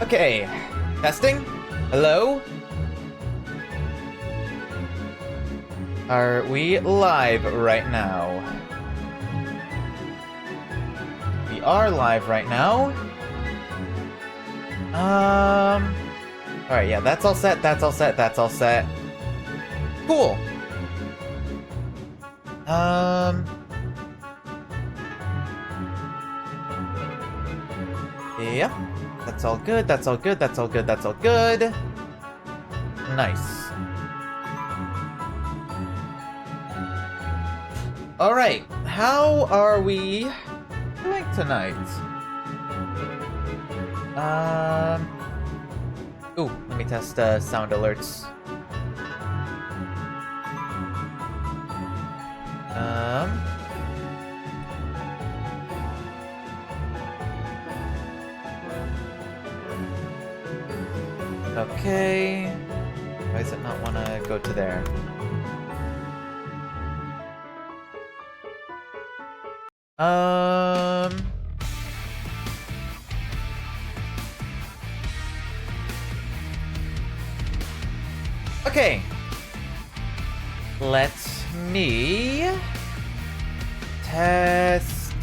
Okay, testing. Hello? Are we live right now? We are live right now. Alright, yeah, that's all set, that's all set, that's all set. Cool. Yeah. That's all good, that's all good, that's all good, that's all good. Nice. Alright, how are we doing tonight? Ooh, let me test sound alerts. Okay. Why does it not want to go to there? Okay. Let me test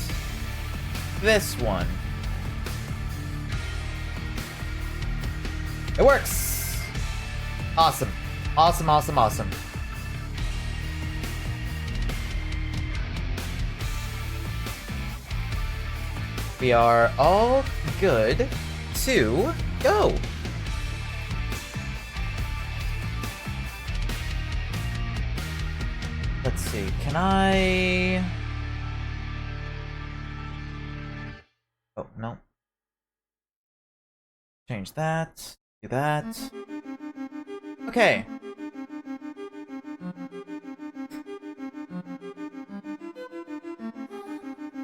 this one. It works! Awesome. Awesome, awesome, awesome. We are all good to go. Let's see, can I... Oh, no. Change that. Do that. Okay.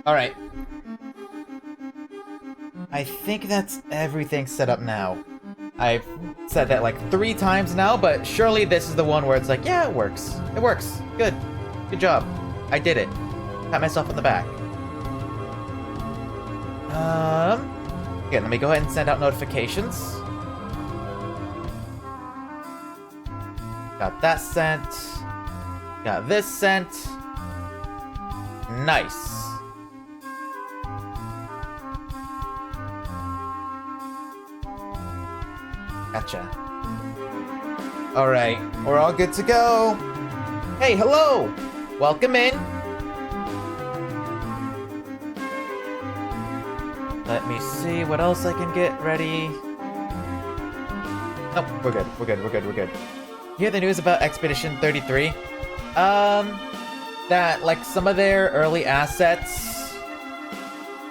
Alright. I think that's everything set up now. I've said that like 3 times now, but surely this is the one where it's like, yeah, it works. It works. Good. Good job. I did it. Pat myself on the back. Okay, let me go ahead and send out notifications. Got that sent. Got this sent. Nice. Gotcha. Alright, we're all good to go. Hey, hello! Welcome in. Let me see what else I can get ready. Nope, we're good, we're good, we're good, we're good. You hear the news about Expedition 33? That, like, some of their early assets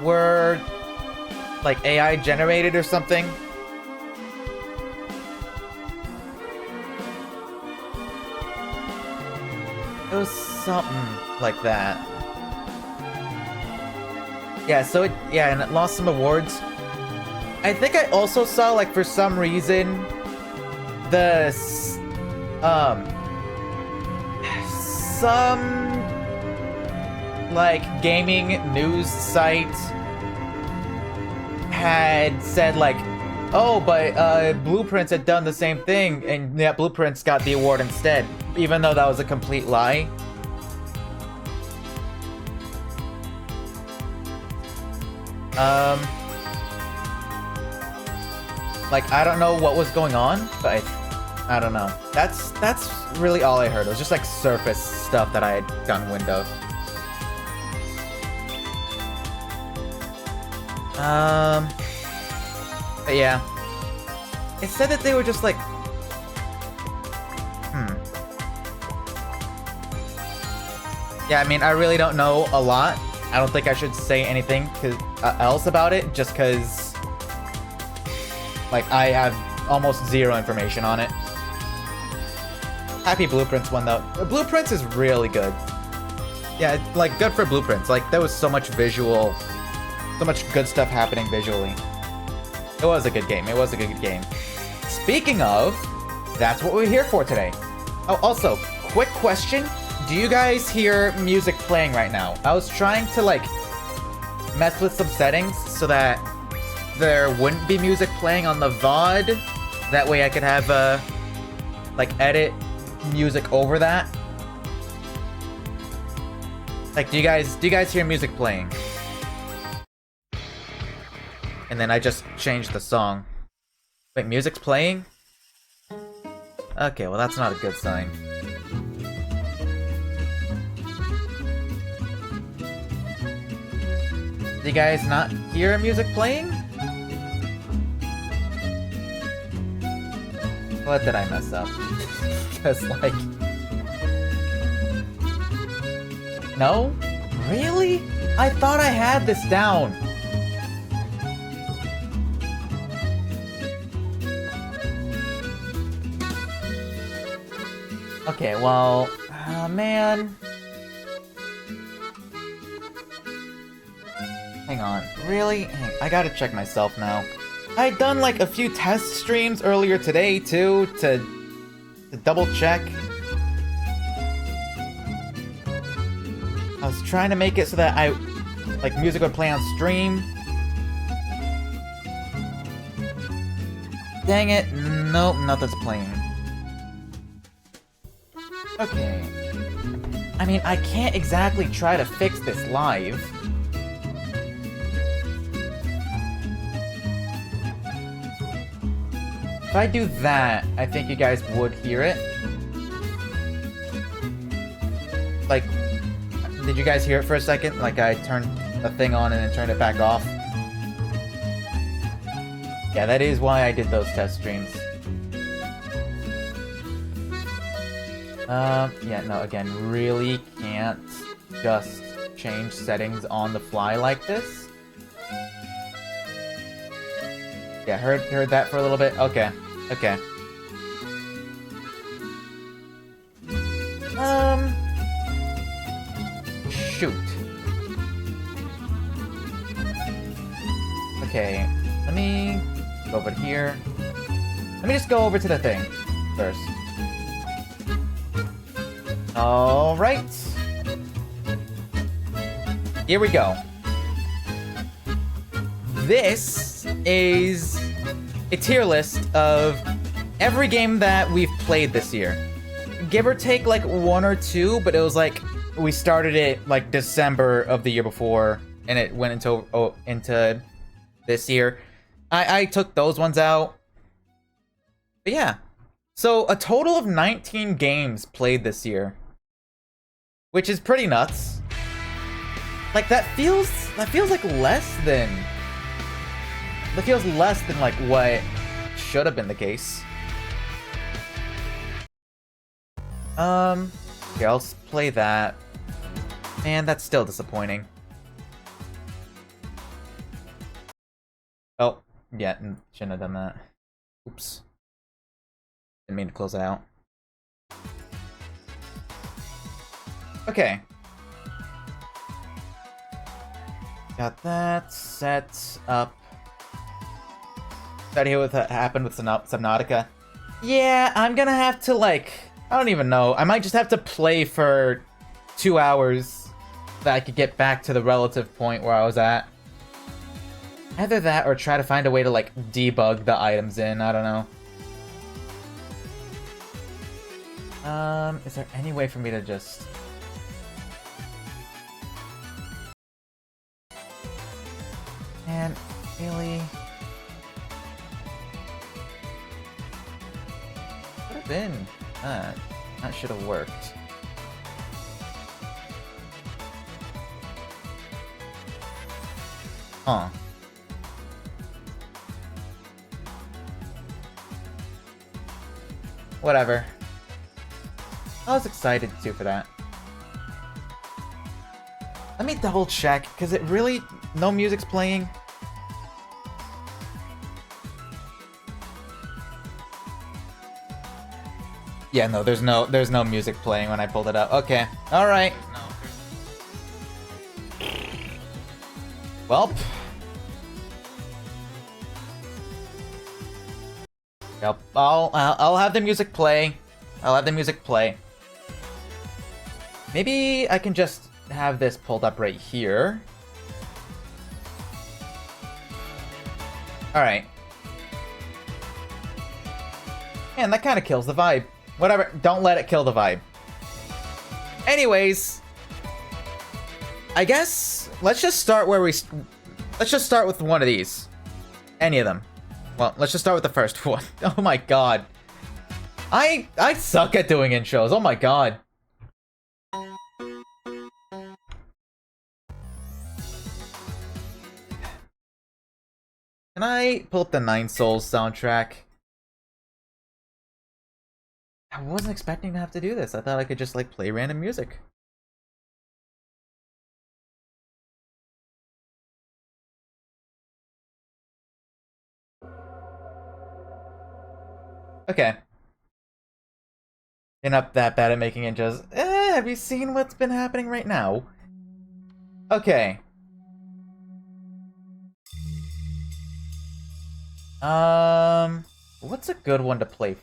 were, like, AI generated or something. It was something like that. Yeah, so and it lost some awards. I think I also saw, like, for some reason, the, some, like, gaming news site had said, like, oh, but, Blueprints had done the same thing, and yeah, Blueprints got the award instead, even though that was a complete lie. Like, I don't know what was going on, but I don't know. That's really all I heard. It was just, like, surface stuff that I had gotten wind of. But yeah. It said that they were just like... Yeah, I mean, I really don't know a lot. I don't think I should say anything else about it, just because... Like, I have almost zero information on it. Happy Blueprints won, though. Blueprints is really good. Yeah, like, good for Blueprints. Like, there was so much visual... So much good stuff happening visually. It was a good game. It was a good game. Speaking of, that's what we're here for today. Oh, also, quick question. Do you guys hear music playing right now? I was trying to, like, mess with some settings so that there wouldn't be music playing on the VOD. That way I could have, like, edit music over that. Like, do you guys hear music playing? And then I just changed the song. Wait, music's playing? Okay, well that's not a good sign. Do you guys not hear music playing? What did I mess up? Because, like... No? Really? I thought I had this down. Okay, well... man... Hang on, really? I gotta check myself now. I'd done like a few test streams earlier today too, to double check. I was trying to make it so that like music would play on stream. Dang it, nope, nothing's playing. Okay. I mean, I can't exactly try to fix this live. If I do that, I think you guys would hear it. Like, did you guys hear it for a second? Like I turned a thing on and then turned it back off? Yeah, that is why I did those test streams. Yeah, no, again, really can't just change settings on the fly like this. Yeah, heard that for a little bit? Okay. Okay. Shoot. Okay, let me go over here. Let me just go over to the thing first. Alright. Here we go. This is a tier list of every game that we've played this year. Give or take like one or two, but it was like we started it like December of the year before and it went into this year. I took those ones out. But yeah. So a total of 19 games played this year. Which is pretty nuts. Like that feels like less than like what should have been the case. Here, I'll play that. Man, that's still disappointing. Oh, yeah, shouldn't have done that. Oops. Didn't mean to close it out. Okay. Got that set up. Did I hear what happened with Subnautica? Yeah, I'm gonna have to, like... I don't even know. I might just have to play for 2 hours so that I could get back to the relative point where I was at. Either that or try to find a way to, like, debug the items in. I don't know. Is there any way for me to just... Man, really? Could have been that. That should have worked. Huh. Whatever. I was excited too for that. Let me double check, because it really... No music's playing. Yeah, no, there's no music playing when I pulled it up. Okay, all right. Welp. Yep, I'll have the music play. I'll have the music play. Maybe I can just have this pulled up right here. Alright. Man, that kind of kills the vibe. Whatever, don't let it kill the vibe. Anyways, I guess let's just start where we... Let's just start with one of these. Any of them. Well, let's just start with the first one. Oh my god. I suck at doing intros. Oh my god. Can I pull up the Nine Souls soundtrack? I wasn't expecting to have to do this. I thought I could just like play random music. Okay. You're not that bad at making intros. Have you seen what's been happening right now? Okay. What's a good one to play?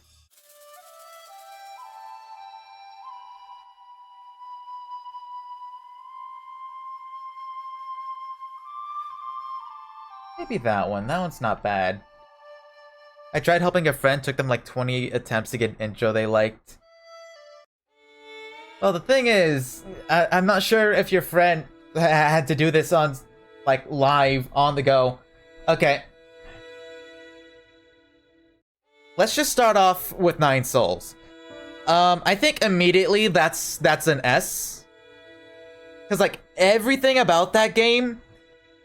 Maybe that one. That one's not bad. I tried helping a friend, took them like 20 attempts to get an intro they liked. Well, the thing is, I'm not sure if your friend had to do this on, like, live, on the go. Okay. Let's just start off with Nine Souls. I think immediately that's an S. Because, like, everything about that game,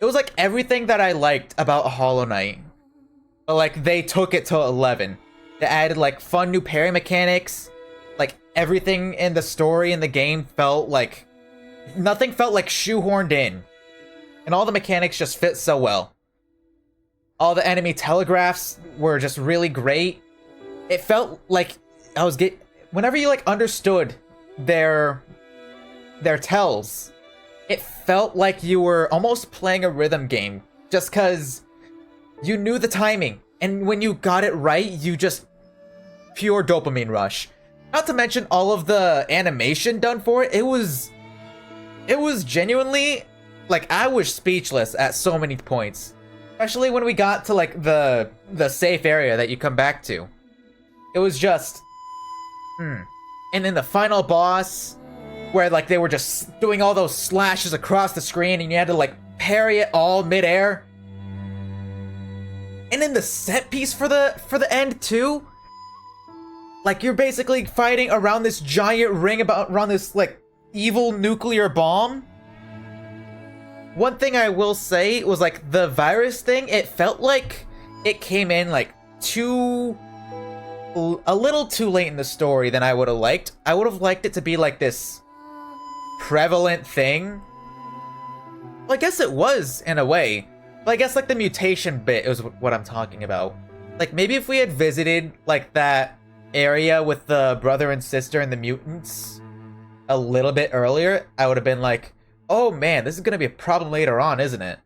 it was like everything that I liked about Hollow Knight. But, like, they took it to 11. They added, like, fun new parry mechanics. Like, everything in the story in the game felt like... Nothing felt, like, shoehorned in. And all the mechanics just fit so well. All the enemy telegraphs were just really great. It felt like I was whenever you, like, understood their tells, it felt like you were almost playing a rhythm game. Just because... you knew the timing, and when you got it right, you just... pure dopamine rush. Not to mention all of the animation done for it. It was genuinely... like, I was speechless at so many points. Especially when we got to, like, the safe area that you come back to. It was just... And then the final boss, where, like, they were just doing all those slashes across the screen, and you had to, like, parry it all midair. And then the set piece for the end too. Like, you're basically fighting around this giant ring around this, like, evil nuclear bomb. One thing I will say was, like, the virus thing, it felt like it came in, like, a little too late in the story than I would have liked. I would have liked it to be, like, this prevalent thing. Well, I guess it was, in a way. But I guess, like, the mutation bit is what I'm talking about. Like, maybe if we had visited, like, that area with the brother and sister and the mutants a little bit earlier, I would have been like, oh man, this is gonna be a problem later on, isn't it?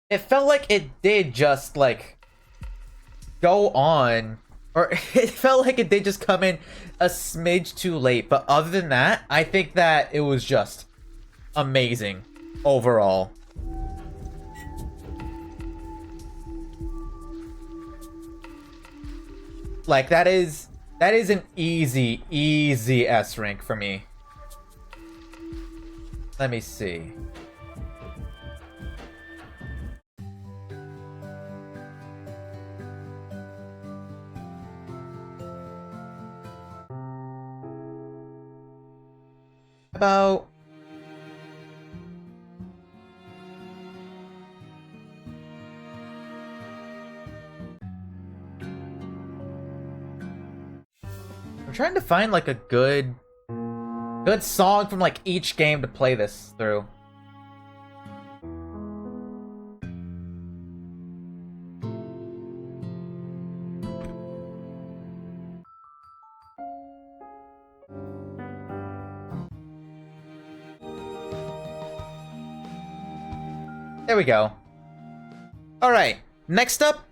It felt like it did just, like, go on, or it felt like it did just come in a smidge too late. But other than that, I think that it was just amazing overall. Like, that is an easy S rank for me. Let me see. About... I'm trying to find, like, a good song from, like, each game to play this through. There we go. Alright, next up,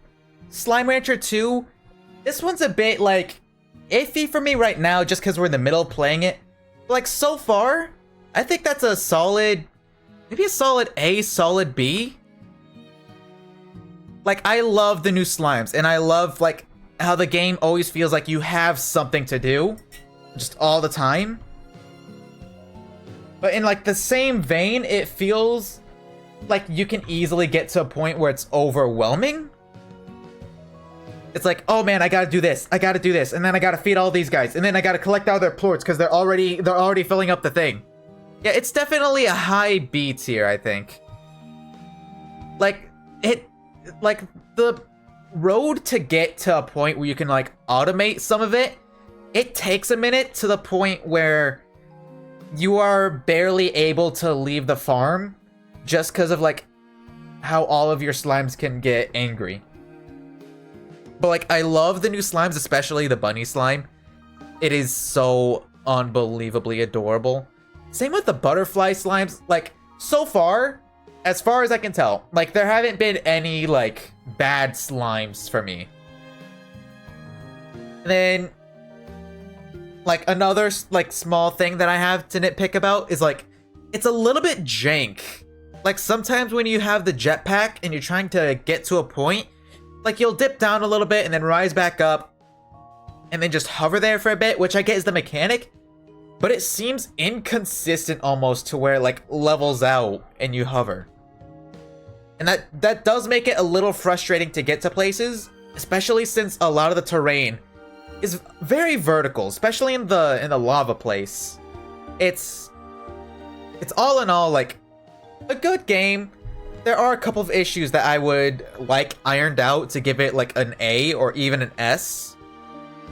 Slime Rancher 2. This one's a bit, like, iffy for me right now just because we're in the middle of playing it. But, like, so far, I think that's a solid, maybe a solid A, solid B. like, I love the new slimes, and I love, like, how the game always feels like you have something to do, just all the time. But in, like, the same vein, it feels like you can easily get to a point where it's overwhelming. It's like, oh man, I gotta do this, and then I gotta feed all these guys, and then I gotta collect all their plorts because they're already filling up the thing. Yeah, it's definitely a high B tier, I think. Like, the road to get to a point where you can, like, automate some of it, it takes a minute to the point where you are barely able to leave the farm just because of, like, how all of your slimes can get angry. But, like, I love the new slimes, especially the bunny slime. It is so unbelievably adorable. Same with the butterfly slimes. Like, so far, as far as I can tell, like, there haven't been any, like, bad slimes for me. And then, like, another, like, small thing that I have to nitpick about is, like, it's a little bit jank. Like, sometimes when you have the jetpack and you're trying to get to a point, like, you'll dip down a little bit and then rise back up and then just hover there for a bit, which I get is the mechanic, but it seems inconsistent almost to where it, like, levels out and you hover. And that does make it a little frustrating to get to places, especially since a lot of the terrain is very vertical, especially in the lava place. It's all in all, like, a good game. There are a couple of issues that I would like ironed out to give it, like, an A or even an S.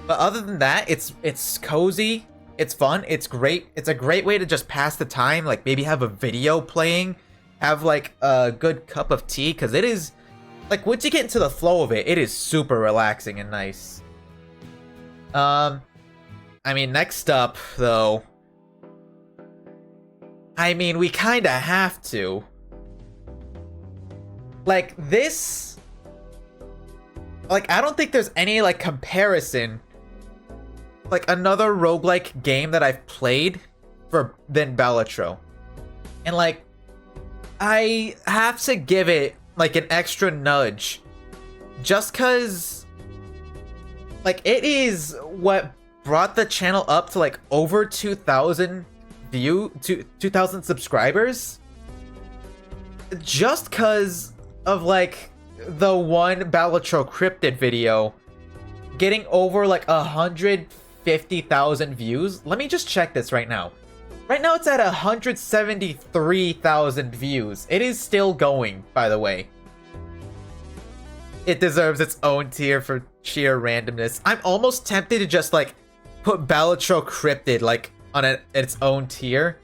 But other than that, it's cozy, it's fun, it's great. It's a great way to just pass the time, like, maybe have a video playing, have, like, a good cup of tea, because it is, like, once you get into the flow of it, it is super relaxing and nice. I mean, next up, though, I mean, we kinda have to. Like, this, like, I don't think there's any, like, comparison, like, another roguelike game that I've played than Balatro. And, like, I have to give it, like, an extra nudge, just cause, like, it is what brought the channel up to, like, over 2,000 2,000 subscribers, just cause of, like, the one Balatro cryptid video getting over, like, 150,000 views. Let me just check this right now. Right now it's at 173,000 views. It is still going, by the way. It deserves its own tier for sheer randomness. I'm almost tempted to just, like, put Balatro cryptid, like, on its own tier,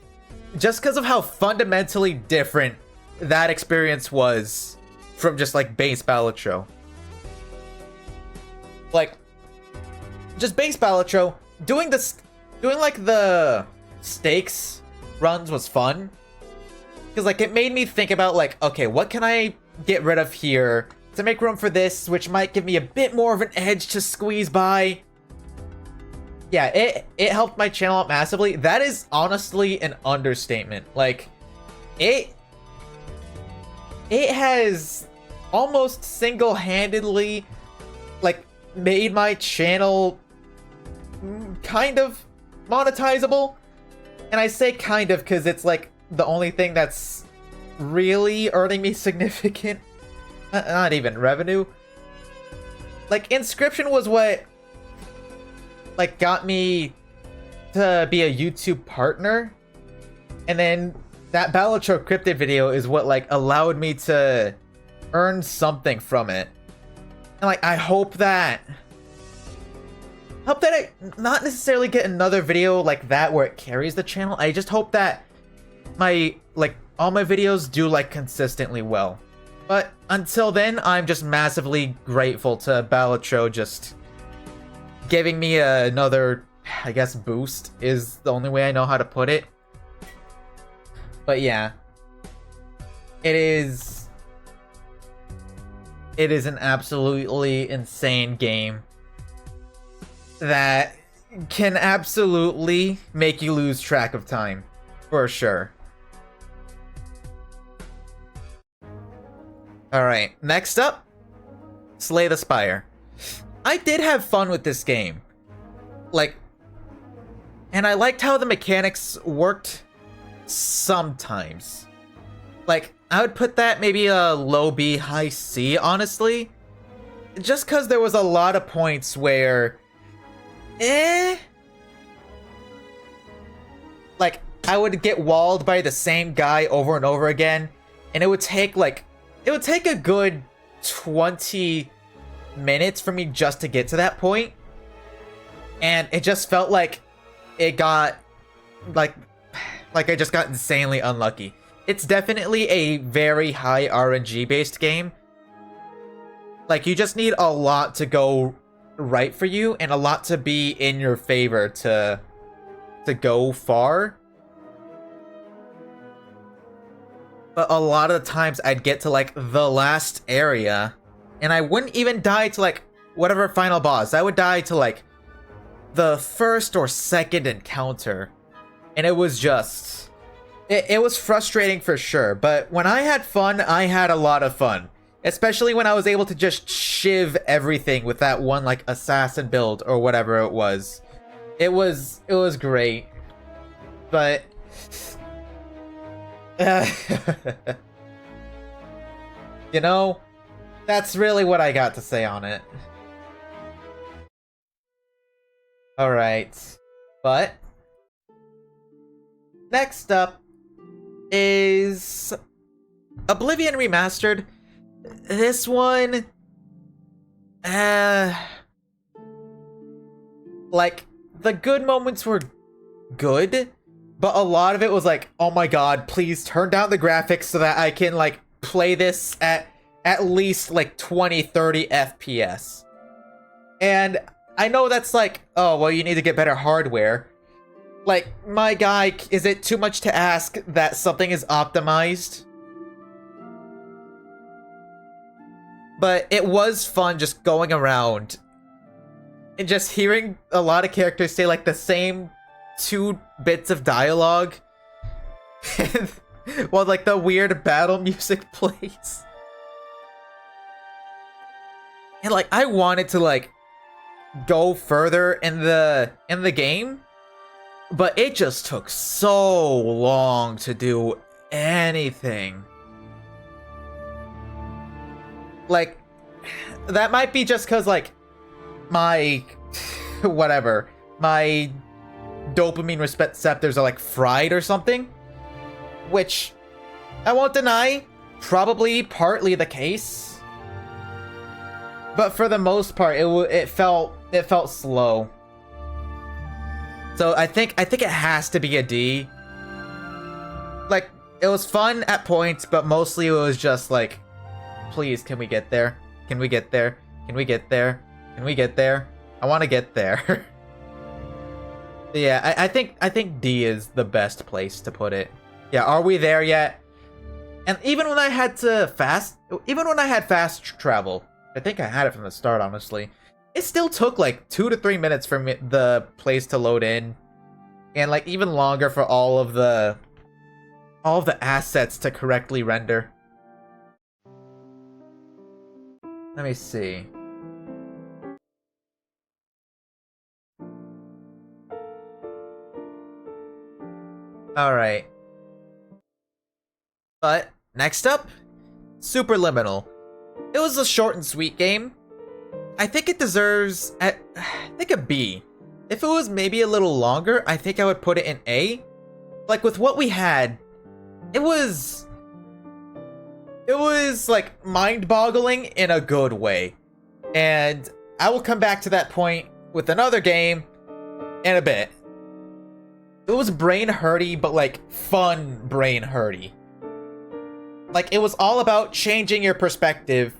just because of how fundamentally different that experience was from just, like, base Balatro. Like, just base Balatro, doing like the stakes runs was fun, because, like, it made me think about, like, okay, what can I get rid of here to make room for this, which might give me a bit more of an edge to squeeze by. Yeah, it helped my channel out massively. That is honestly an understatement. Like, it has almost single-handedly, like, made my channel kind of monetizable. And I say kind of because it's, like, the only thing that's really earning me significant, not even revenue. Like, Inscription was what, like, got me to be a YouTube partner, and then that Balatro cryptid video is what, like, allowed me to earn something from it. And, like, I hope that I not necessarily get another video like that where it carries the channel. I just hope that my, like, all my videos do, like, consistently well. But until then, I'm just massively grateful to Balatro just giving me another, I guess, boost is the only way I know how to put it. But yeah, it is an absolutely insane game that can absolutely make you lose track of time, for sure. Alright, next up, Slay the Spire. I did have fun with this game. Like, and I liked how the mechanics worked sometimes. Like, I would put that maybe a low B, high C, honestly. Just because there was a lot of points where... Like, I would get walled by the same guy over and over again. And it would take, like... It would take a good 20 minutes for me just to get to that point. And it just felt like it got... Like I just got insanely unlucky. It's definitely a very high RNG based game. Like, you just need a lot to go right for you and a lot to be in your favor to go far. But a lot of the times I'd get to like the last area and I wouldn't even die to like whatever final boss. I would die to like the first or second encounter. And it was just... It was frustrating for sure, but when I had fun, I had a lot of fun. Especially when I was able to just shiv everything with that one, like, assassin build or whatever it was. It was great. But... you know, that's really what I got to say on it. Alright. But... next up is Oblivion Remastered. This one, like, the good moments were good, but a lot of it was like, oh my god, please turn down the graphics so that I can, like, play this at least, like, 20-30 FPS. And I know that's like, oh, well, you need to get better hardware. Like, my guy, is it too much to ask that something is optimized? But it was fun just going around and just hearing a lot of characters say like the same 2 bits of dialogue while like the weird battle music plays. And like, I wanted to like go further in the game. But it just took so long to do anything. Like, that might be just because, like, my... whatever. My dopamine receptors are, like, fried or something. Which, I won't deny, probably partly the case. But for the most part, it felt slow. So I think it has to be a D. Like, it was fun at points, but mostly it was just like, please, can we get there? Can we get there? Can we get there? Can we get there? I want to get there. Yeah, I think D is the best place to put it. Yeah, are we there yet? And even when I had fast travel, I think I had it from the start, honestly. It still took like 2 to 3 minutes for the place to load in, and like even longer for all of the assets to correctly render. Let me see. All right. But next up, Superliminal. It was a short and sweet game. I think it deserves, I think, a B. If it was maybe a little longer, I think I would put it in A. Like, with what we had, it was like mind-boggling in a good way. And I will come back to that point with another game in a bit. It was brain-hurty, but like fun brain-hurty. Like, it was all about changing your perspective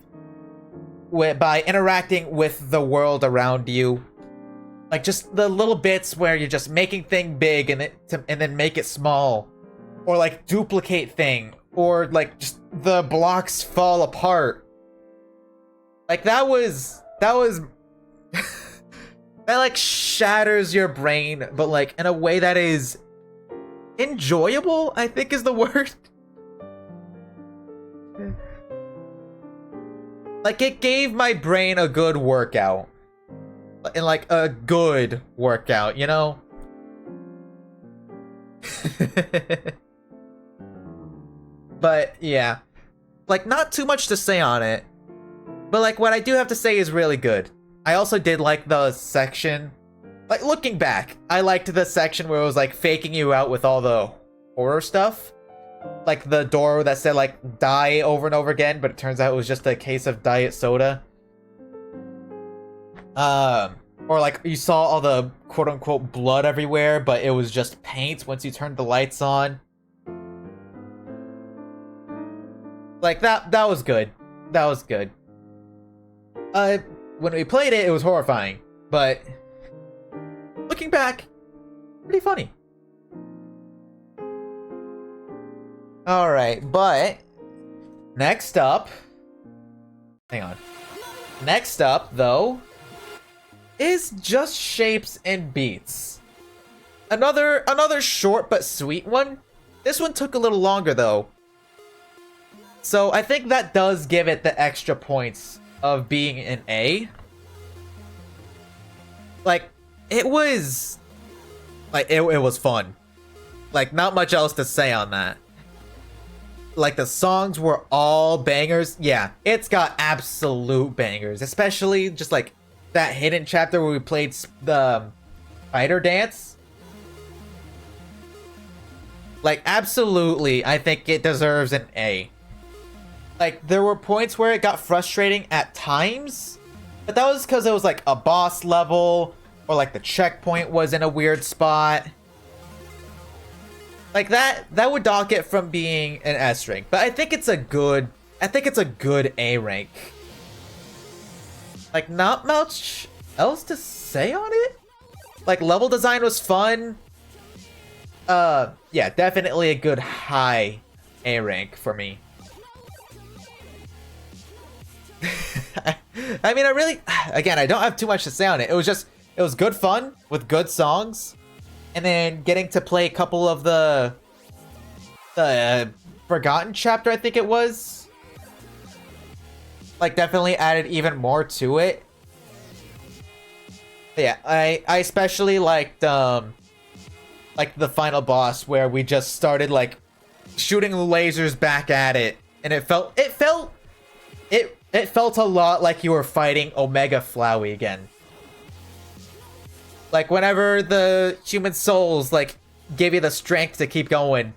by interacting with the world around you. Like, just the little bits where you're just making thing big and then make it small. Or like duplicate thing. Or like just the blocks fall apart. Like, that was that like shatters your brain, but like in a way that is enjoyable, I think is the word. Like, it gave my brain a good workout. And, like, a good workout, you know? But, yeah. Like, not too much to say on it. But, like, what I do have to say is really good. I also did like the section. Like, looking back, I liked the section where it was, like, faking you out with all the horror stuff. Like, the door that said, like, die over and over again, but it turns out it was just a case of diet soda. Or, like, you saw all the quote-unquote blood everywhere, but it was just paint once you turned the lights on. Like, that was good. That was good. When we played it, it was horrifying, but looking back, pretty funny. Alright, but next up, hang on. Next up, though, is Just Shapes and Beats. Another short but sweet one. This one took a little longer, though. So I think that does give it the extra points of being an A. Like, it was fun. Like, not much else to say on that. Like, the songs were all bangers. Yeah, it's got absolute bangers. Especially just, like, that hidden chapter where we played the spider dance. Like, absolutely, I think it deserves an A. Like, there were points where it got frustrating at times, but that was because it was, like, a boss level, or, like, the checkpoint was in a weird spot. Like, that would dock it from being an S rank, but I think it's a good A rank. Like, not much else to say on it? Like, level design was fun. Yeah, definitely a good high A rank for me. I mean, again, I don't have too much to say on it. It was good fun with good songs, and then getting to play a couple of the Forgotten chapter, I think it was, like, definitely added even more to it. But yeah, I especially liked like the final boss where we just started like shooting lasers back at it, and it felt a lot like you were fighting Omega Flowey again. Like, whenever the human souls, like, give you the strength to keep going.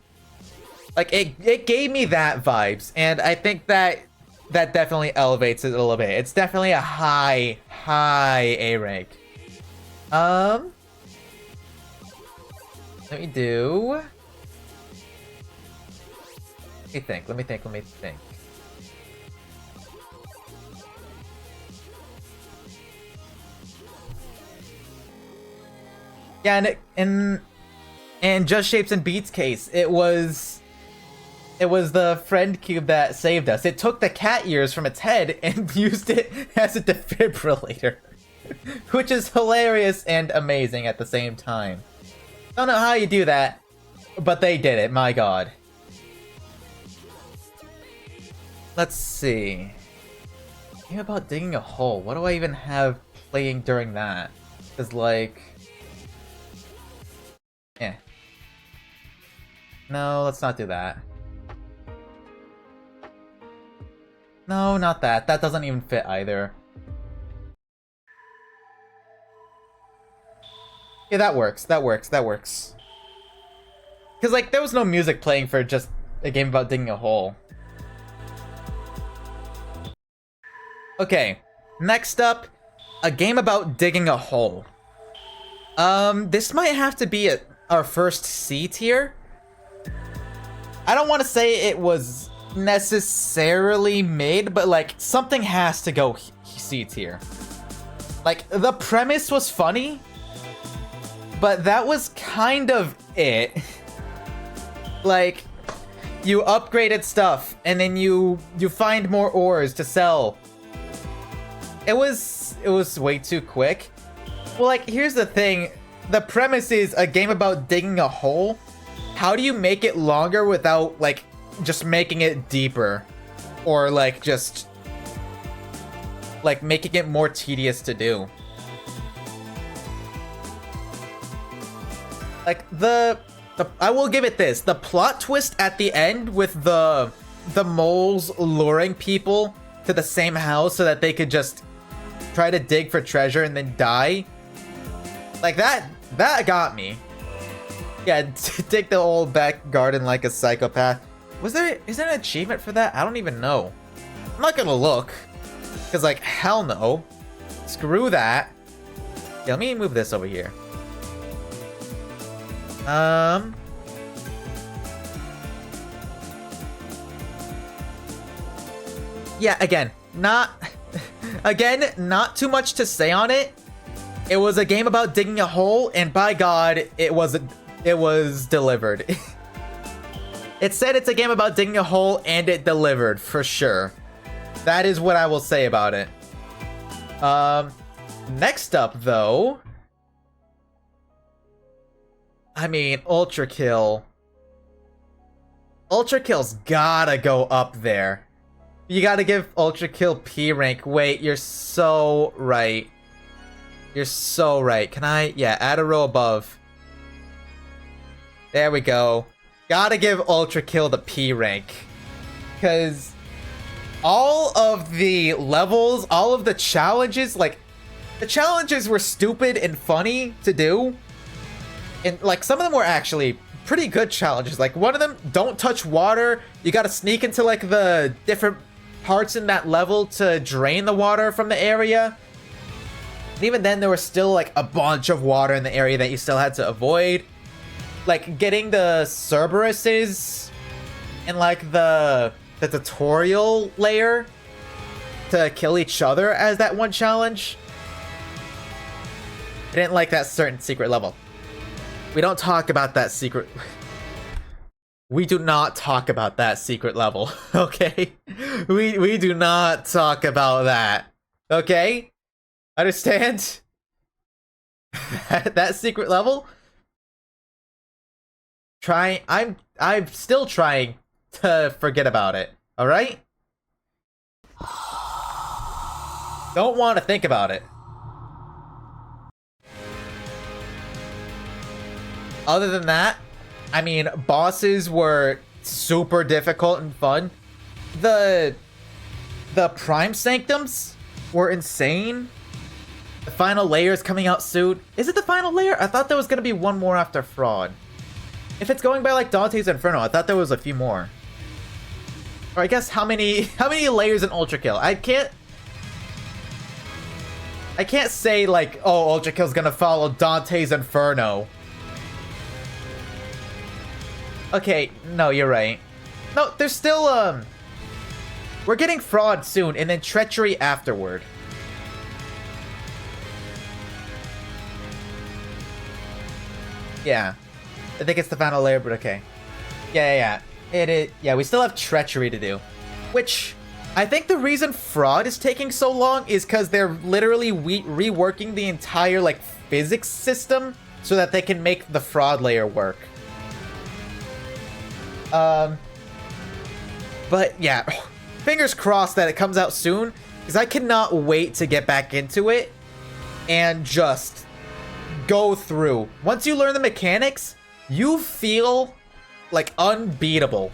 Like, it gave me that vibes, and I think that definitely elevates it a little bit. It's definitely a high A rank. Let me do... Let me think. Yeah, and in Just Shapes and Beats case, it was the friend cube that saved us. It took the cat ears from its head and used it as a defibrillator, which is hilarious and amazing at the same time. Don't know how you do that, but they did it. My God. Let's see. Game about digging a hole. What do I even have playing during that? Cause like. Eh. No, let's not do that. No, not that. That doesn't even fit either. Yeah, that works. Because, like, there was no music playing for just a game about digging a hole. Okay, next up, a game about digging a hole. This might have to be our first C tier. I don't want to say it was necessarily made, but like something has to go C tier. Like, the premise was funny, but that was kind of it. Like, you upgraded stuff and then you find more ores to sell. It was way too quick. Well, like, here's the thing. The premise is a game about digging a hole. How do you make it longer without, like, just making it deeper? Or, like, just like making it more tedious to do. Like I will give it this, the plot twist at the end with the moles luring people to the same house so that they could just try to dig for treasure and then die. Like that got me. Yeah, dig the old back garden like a psychopath. Is there an achievement for that? I don't even know. I'm not gonna look. Cause like, hell no. Screw that. Yeah, let me move this over here. Yeah, again, not too much to say on it. It was a game about digging a hole, and by God, it was delivered. It said it's a game about digging a hole, and it delivered, for sure. That is what I will say about it. Next up, though... I mean, Ultra Kill. Ultra Kill's gotta go up there. You gotta give Ultra Kill P rank. Wait, you're so right. You're so right. Can I? Yeah, add a row above. There we go. Gotta give Ultra Kill the P rank. Because all of the levels, all of the challenges, like, the challenges were stupid and funny to do. And, like, some of them were actually pretty good challenges. Like, one of them, don't touch water. You gotta sneak into, like, the different parts in that level to drain the water from the area. And even then, there was still, like, a bunch of water in the area that you still had to avoid. Like, getting the Cerberuses in, like, the tutorial layer to kill each other as that one challenge. I didn't like that certain secret level. We don't talk about that secret... We do not talk about that secret level, okay? We do not talk about that, okay? Understand? That secret level? I'm still trying to forget about it, alright? Don't want to think about it. Other than that, I mean, bosses were super difficult and fun. The Prime Sanctums were insane. The final layer is coming out soon. Is it the final layer? I thought there was gonna be one more after Fraud. If it's going by like Dante's Inferno, I thought there was a few more. Or I guess how many layers in Ultra Kill? I can't say like, oh, Ultra Kill's gonna follow Dante's Inferno. Okay, no, you're right. No, there's still, we're getting Fraud soon, and then Treachery afterward. Yeah. I think it's the final layer, but okay. Yeah. Yeah, we still have Treachery to do. Which, I think the reason Fraud is taking so long is because they're literally reworking the entire, like, physics system so that they can make the Fraud layer work. But yeah, fingers crossed that it comes out soon, because I cannot wait to get back into it and just go through. Once you learn the mechanics, you feel like unbeatable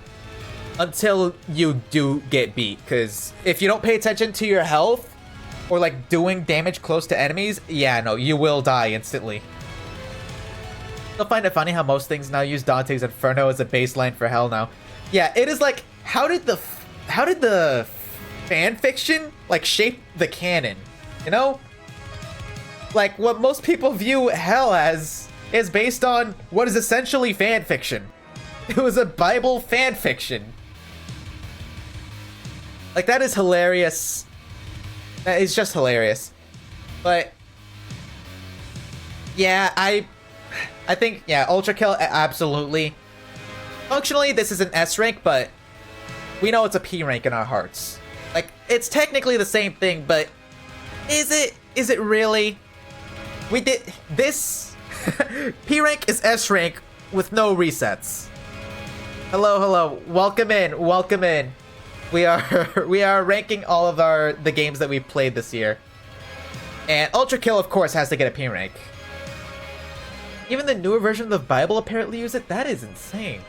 until you do get beat, because if you don't pay attention to your health or like doing damage close to enemies, yeah, no, you will die instantly. You'll find it funny how most things now use Dante's Inferno as a baseline for hell now. Yeah, it is like, how did the fan fiction like shape the canon? You know? Like, what most people view hell as is based on what is essentially fan fiction. It was a Bible fan fiction. Like, that is hilarious. That is just hilarious. But yeah, I think, yeah, Ultra Kill, absolutely. Functionally, this is an S rank, but we know it's a P rank in our hearts. Like, it's technically the same thing, but is it? Is it really? We did this. P rank is S rank with no resets. Hello. Welcome in. We are we are ranking all of the games that we've played this year. And Ultra Kill, of course, has to get a P rank. Even the newer version of the Bible apparently use it? That is insane.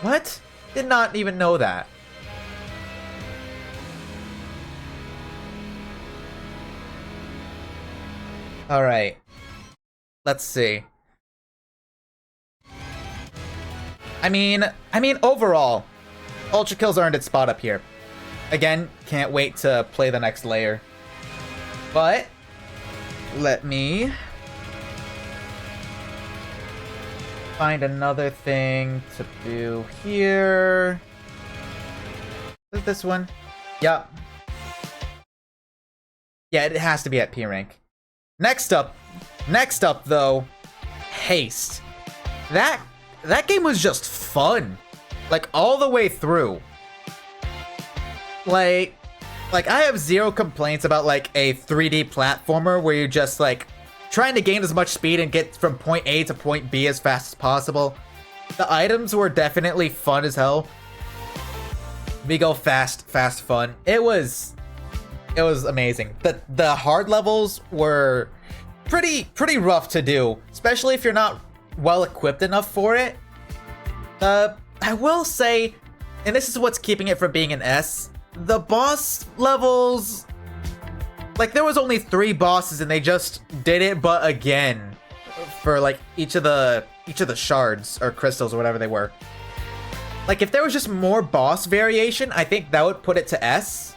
What? Did not even know that. Alright. Let's see. I mean, overall, Ultra Kill's earned its spot up here. Again, can't wait to play the next layer. But, let me find another thing to do here. Is this one? Yup. Yeah, it has to be at P rank. Next up though, Haste. That game was just fun. Like all the way through. Like I have zero complaints about like a 3D platformer where you're just like trying to gain as much speed and get from point A to point B as fast as possible. The items were definitely fun as hell. We go fast fun. It was amazing. The hard levels were pretty rough to do, especially if you're not well equipped enough for it. I will say, and this is what's keeping it from being an S, the boss levels, like there was only 3 bosses and they just did it but again for like each of the shards or crystals or whatever they were. Like if there was just more boss variation, I think that would put it to S.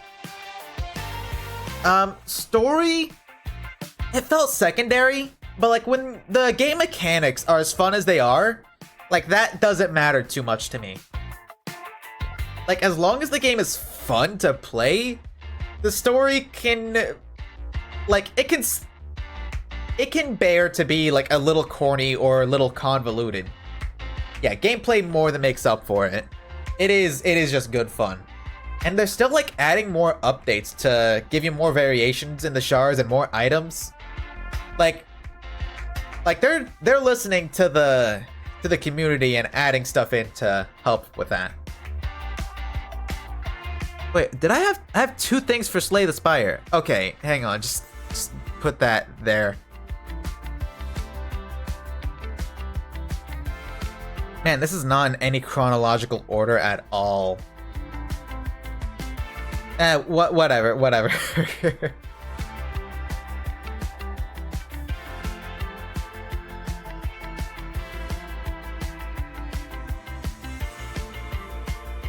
Story, it felt secondary, but like when the game mechanics are as fun as they are, like that doesn't matter too much to me. Like as long as the game is fun to play, the story can, like it can bear to be like a little corny or a little convoluted. Yeah, gameplay more than makes up for it. It is just good fun. And they're still like adding more updates to give you more variations in the shards and more items. Like they're listening to the community and adding stuff in to help with that. Wait, did I have 2 things for Slay the Spire? Okay, hang on, just put that there. Man, this is not in any chronological order at all. Whatever.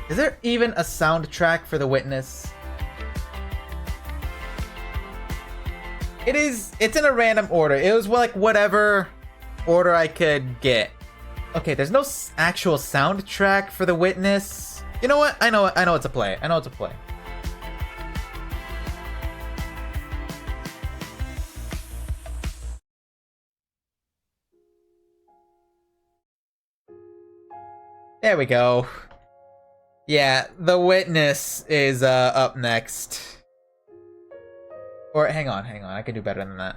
Is there even a soundtrack for The Witness? It's in a random order. It was like whatever order I could get. Okay, there's no actual soundtrack for The Witness. You know what? I know what to play. There we go. Yeah, The Witness is up next. Or hang on, I can do better than that.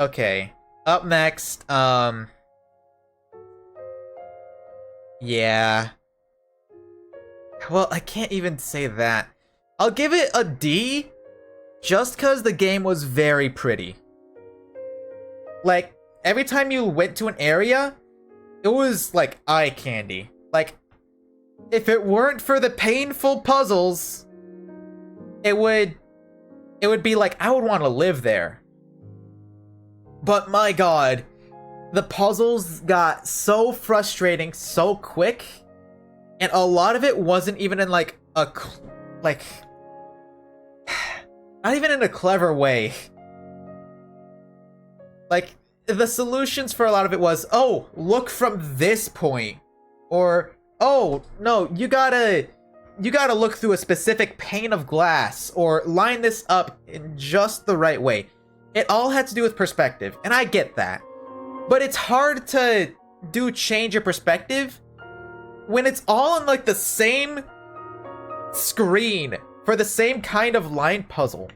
Okay, up next, yeah. Well, I can't even say that. I'll give it a D, just cause the game was very pretty. Like, every time you went to an area, it was like eye candy. Like, if it weren't for the painful puzzles, it would be like, I would want to live there. But my god, the puzzles got so frustrating so quick, and a lot of it wasn't even in like not even in a clever way. Like, the solutions for a lot of it was, oh, look from this point, or oh no, you gotta look through a specific pane of glass, or line this up in just the right way. It all had to do with perspective, and I get that. But it's hard to change your perspective when it's all on like the same screen for the same kind of line puzzle.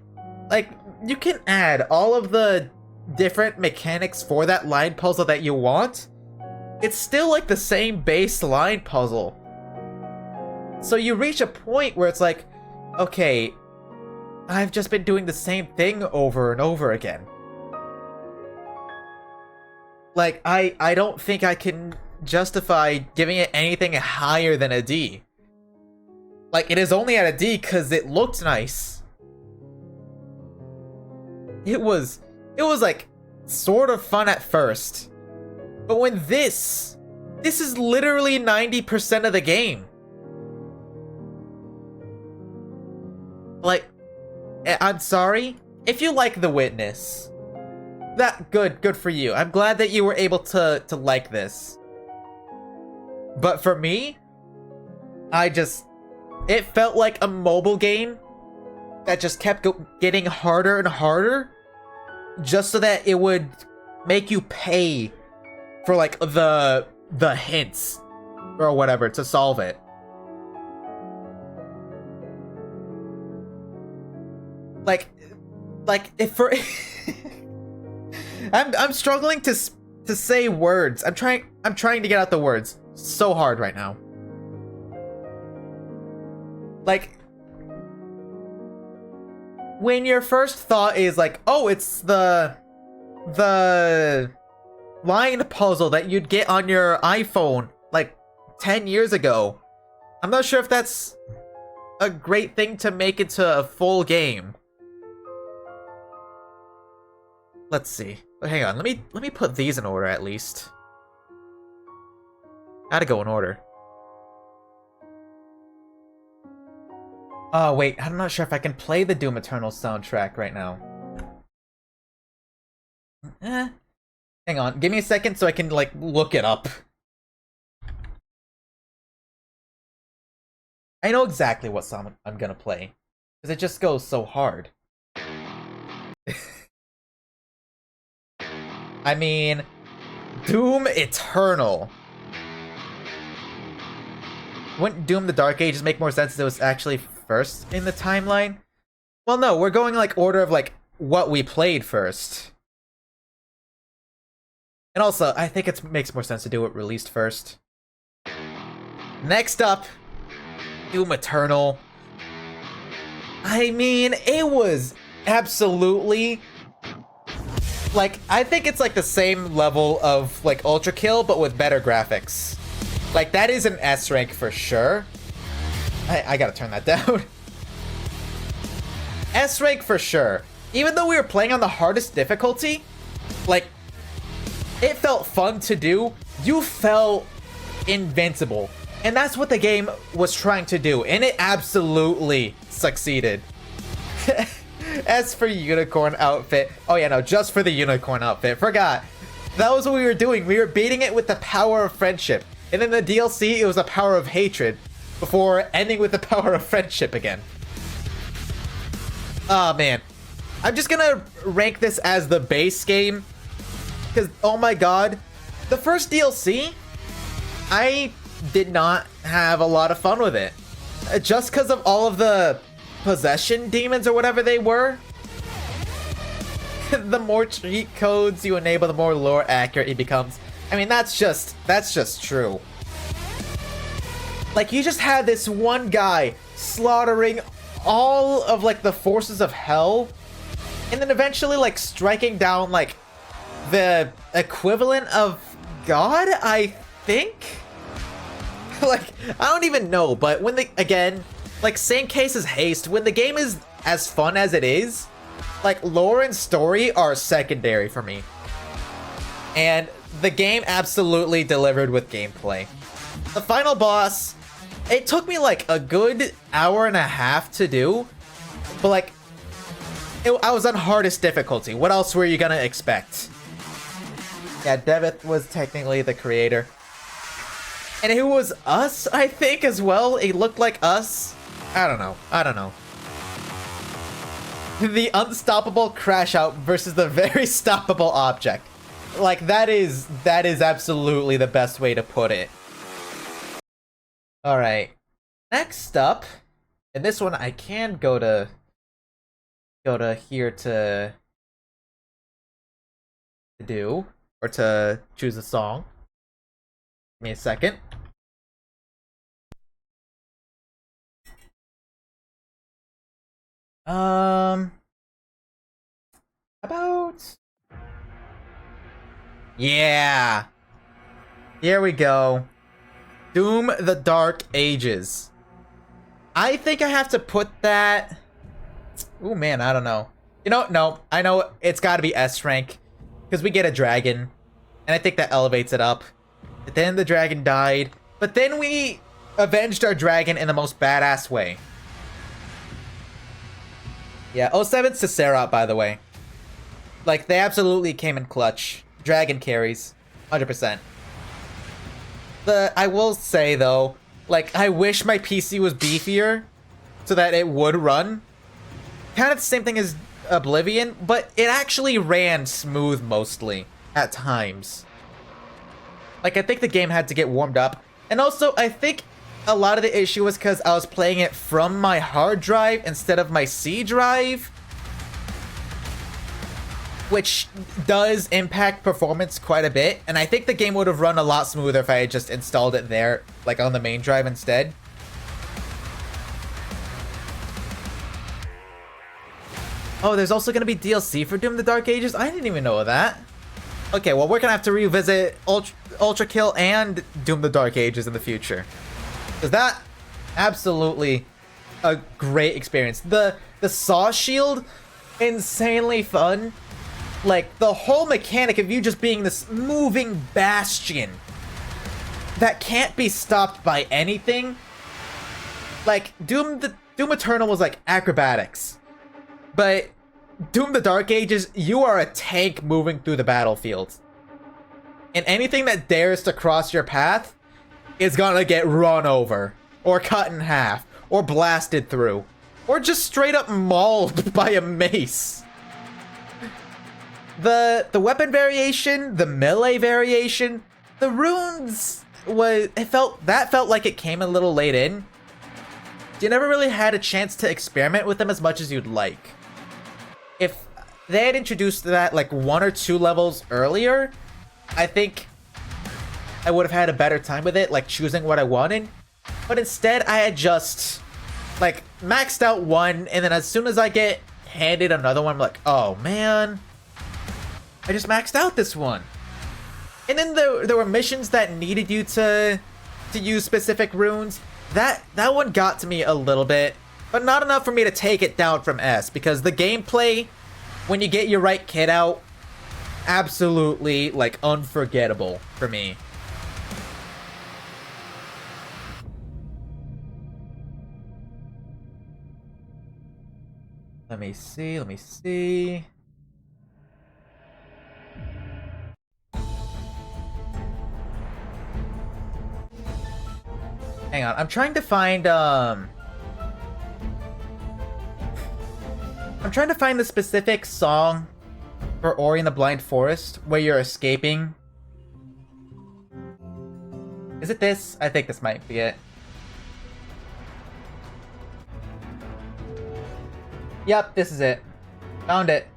Like, you can add all of the different mechanics for that line puzzle that you want. It's still like the same base line puzzle. So you reach a point where it's like, okay, I've just been doing the same thing over and over again. Like, I don't think I can justify giving it anything higher than a D. Like, it is only at a D because it looked nice. It was like, sort of fun at first. But when this is literally 90% of the game. Like, I'm sorry. If you like The Witness, good for you. I'm glad that you were able to like this. But for me, it felt like a mobile game that just kept getting harder and harder, just so that it would make you pay for like the hints or whatever to solve it. Like if for I'm struggling to say words. I'm trying to get out the words so hard right now. Like, when your first thought is like, oh, it's the line puzzle that you'd get on your iPhone like 10 years ago. I'm not sure if that's a great thing to make into a full game. Let's see. But hang on, let me put these in order at least. Gotta go in order. Oh wait, I'm not sure if I can play the Doom Eternal soundtrack right now. Hang on, give me a second so I can like look it up. I know exactly what song I'm gonna play, because it just goes so hard. I mean, Doom Eternal. Wouldn't Doom the Dark Ages make more sense if it was actually first in the timeline? Well, no, we're going like order of like what we played first. And also, I think it makes more sense to do it released first. Next up, Doom Eternal. I mean, it was absolutely... like, I think it's like the same level of like Ultra Kill, but with better graphics. Like, that is an S rank for sure. I gotta turn that down. S rank for sure. Even though we were playing on the hardest difficulty, like, it felt fun to do. You felt invincible. And that's what the game was trying to do. And it absolutely succeeded. As for unicorn outfit. Oh yeah, no, just for the unicorn outfit. Forgot. That was what we were doing. We were beating it with the power of friendship. And in the DLC, it was the power of hatred. Before ending with the power of friendship again. Oh man. I'm just gonna rank this as the base game. Because, oh my god. The first DLC, I did not have a lot of fun with it. Just because of all of the possession demons or whatever they were. The more cheat codes you enable, the more lore accurate it becomes. I mean, that's just true. Like, you just had this one guy slaughtering all of like the forces of hell, and then eventually like striking down like the equivalent of God, I think. Like, I don't even know, but when again, like, same case as Haste, when the game is as fun as it is, like, lore and story are secondary for me. And the game absolutely delivered with gameplay. The final boss, it took me like a good hour and a half to do, but like, I was on hardest difficulty. What else were you gonna expect? Yeah, Devith was technically the creator. And it was us, I think, as well. It looked like us. I don't know. The unstoppable crash out versus the very stoppable object. Like, that is absolutely the best way to put it. Alright. Next up, and this one I can go to here to do, or to choose a song. Give me a second. About... Yeah. Here we go. Doom the Dark Ages. I think I have to put that... Ooh, man, I don't know. You know, no. I know it's gotta be S rank. Because we get a dragon. And I think that elevates it up. But then the dragon died. But then we avenged our dragon in the most badass way. Yeah, 07's to Serap, by the way. Like, they absolutely came in clutch. Dragon carries. 100%. I will say, though, like, I wish my PC was beefier so that it would run. Kind of the same thing as Oblivion, but it actually ran smooth mostly at times. Like, I think the game had to get warmed up. And also, I think a lot of the issue was because I was playing it from my hard drive instead of my C drive, which does impact performance quite a bit. And I think the game would have run a lot smoother if I had just installed it there, like on the main drive instead. Oh, there's also going to be DLC for Doom the Dark Ages? I didn't even know that. Okay, well, we're going to have to revisit Ultra Kill and Doom the Dark Ages in the future. Because that, absolutely a great experience. The Saw Shield, insanely fun. Like, the whole mechanic of you just being this moving bastion that can't be stopped by anything. Like, Doom Eternal was like acrobatics. But Doom the Dark Ages, you are a tank moving through the battlefield. And anything that dares to cross your path is gonna get run over, or cut in half, or blasted through, or just straight up mauled by a mace. The weapon variation, the melee variation, the runes that felt like it came a little late in. You never really had a chance to experiment with them as much as you'd like. If they had introduced that like 1 or 2 levels earlier, I think I would have had a better time with it, like choosing what I wanted. But instead, I had just like maxed out one, and then as soon as I get handed another one, I'm like, oh man, I just maxed out this one. And then there were missions that needed you to use specific runes. That one got to me a little bit, but not enough for me to take it down from S, because the gameplay, when you get your right kit out, absolutely like unforgettable for me. Let me see. Hang on, I'm trying to find the specific song for Ori and the Blind Forest where you're escaping. Is it this? I think this might be it. Yep, this is it. Found it.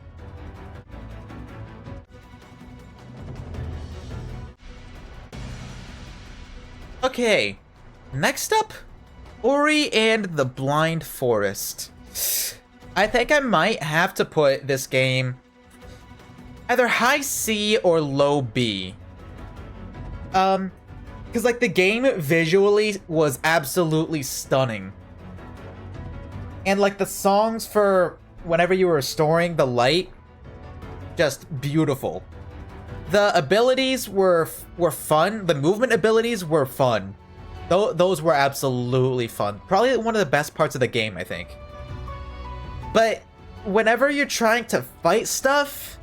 Okay. Next up, Ori and the Blind Forest. I think I might have to put this game either high C or low B. Because like the game visually was absolutely stunning. And like the songs for whenever you were restoring the light, just beautiful. The abilities were fun. The movement abilities were fun. Those were absolutely fun. Probably one of the best parts of the game, I think. But whenever you're trying to fight stuff,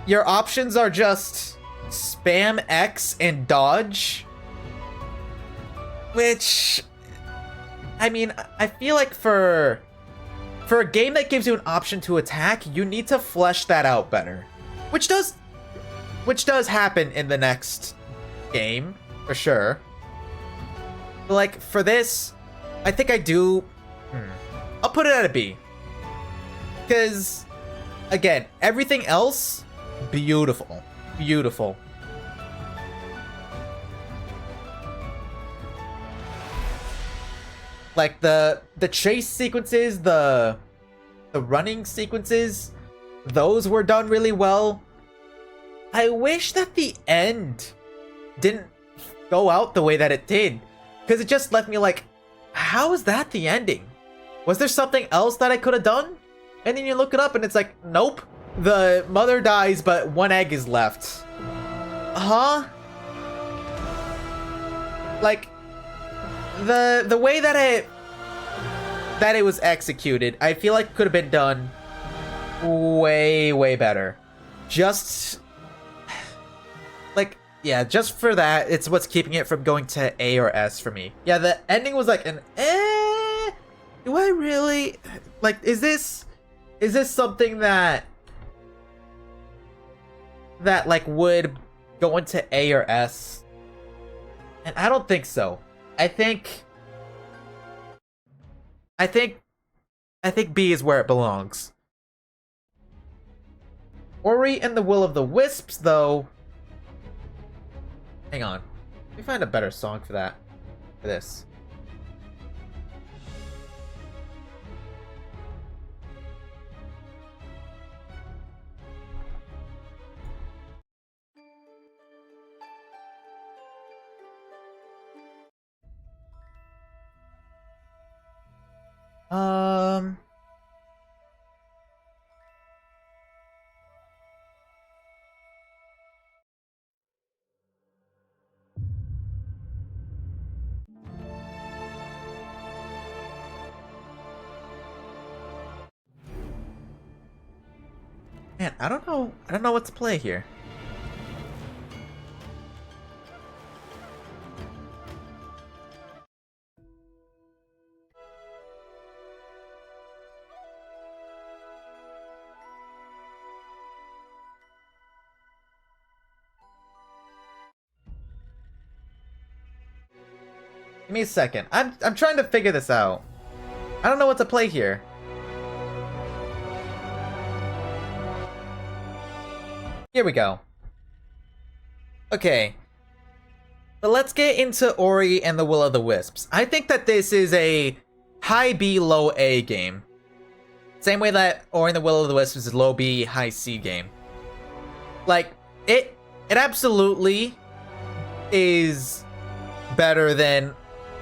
your options are just spam X and dodge. Which, I mean, I feel like for a game that gives you an option to attack, you need to flesh that out better. Which does happen in the next game, for sure. But like, for this, I think I do... I'll put it at a B. Because, again, everything else, beautiful. Beautiful. Like, the chase sequences, the the running sequences, those were done really well. I wish that the end didn't go out the way that it did, because it just left me like, how is that the ending? Was there something else that I could have done? And then you look it up and it's like, nope. The mother dies, but one egg is left. Huh? Like, the way that it was executed, I feel like could have been done way better. Just like, yeah, just for that, it's what's keeping it from going to A or S for me. Yeah, the ending was like an eh. Do I really like? Is this something that like would go into A or S? And I don't think so. I think B is where it belongs. Ori and the Will of the Wisps, though. Hang on. Let me find a better song for that. For this. Man, I don't know what to play here. Give me a second. I'm trying to figure this out. I don't know what to play here. Here we go. Okay. But let's get into Ori and the Will of the Wisps. I think that this is a high B, low A game. Same way that Ori and the Will of the Wisps is a low B, high C game. Like, it absolutely is better than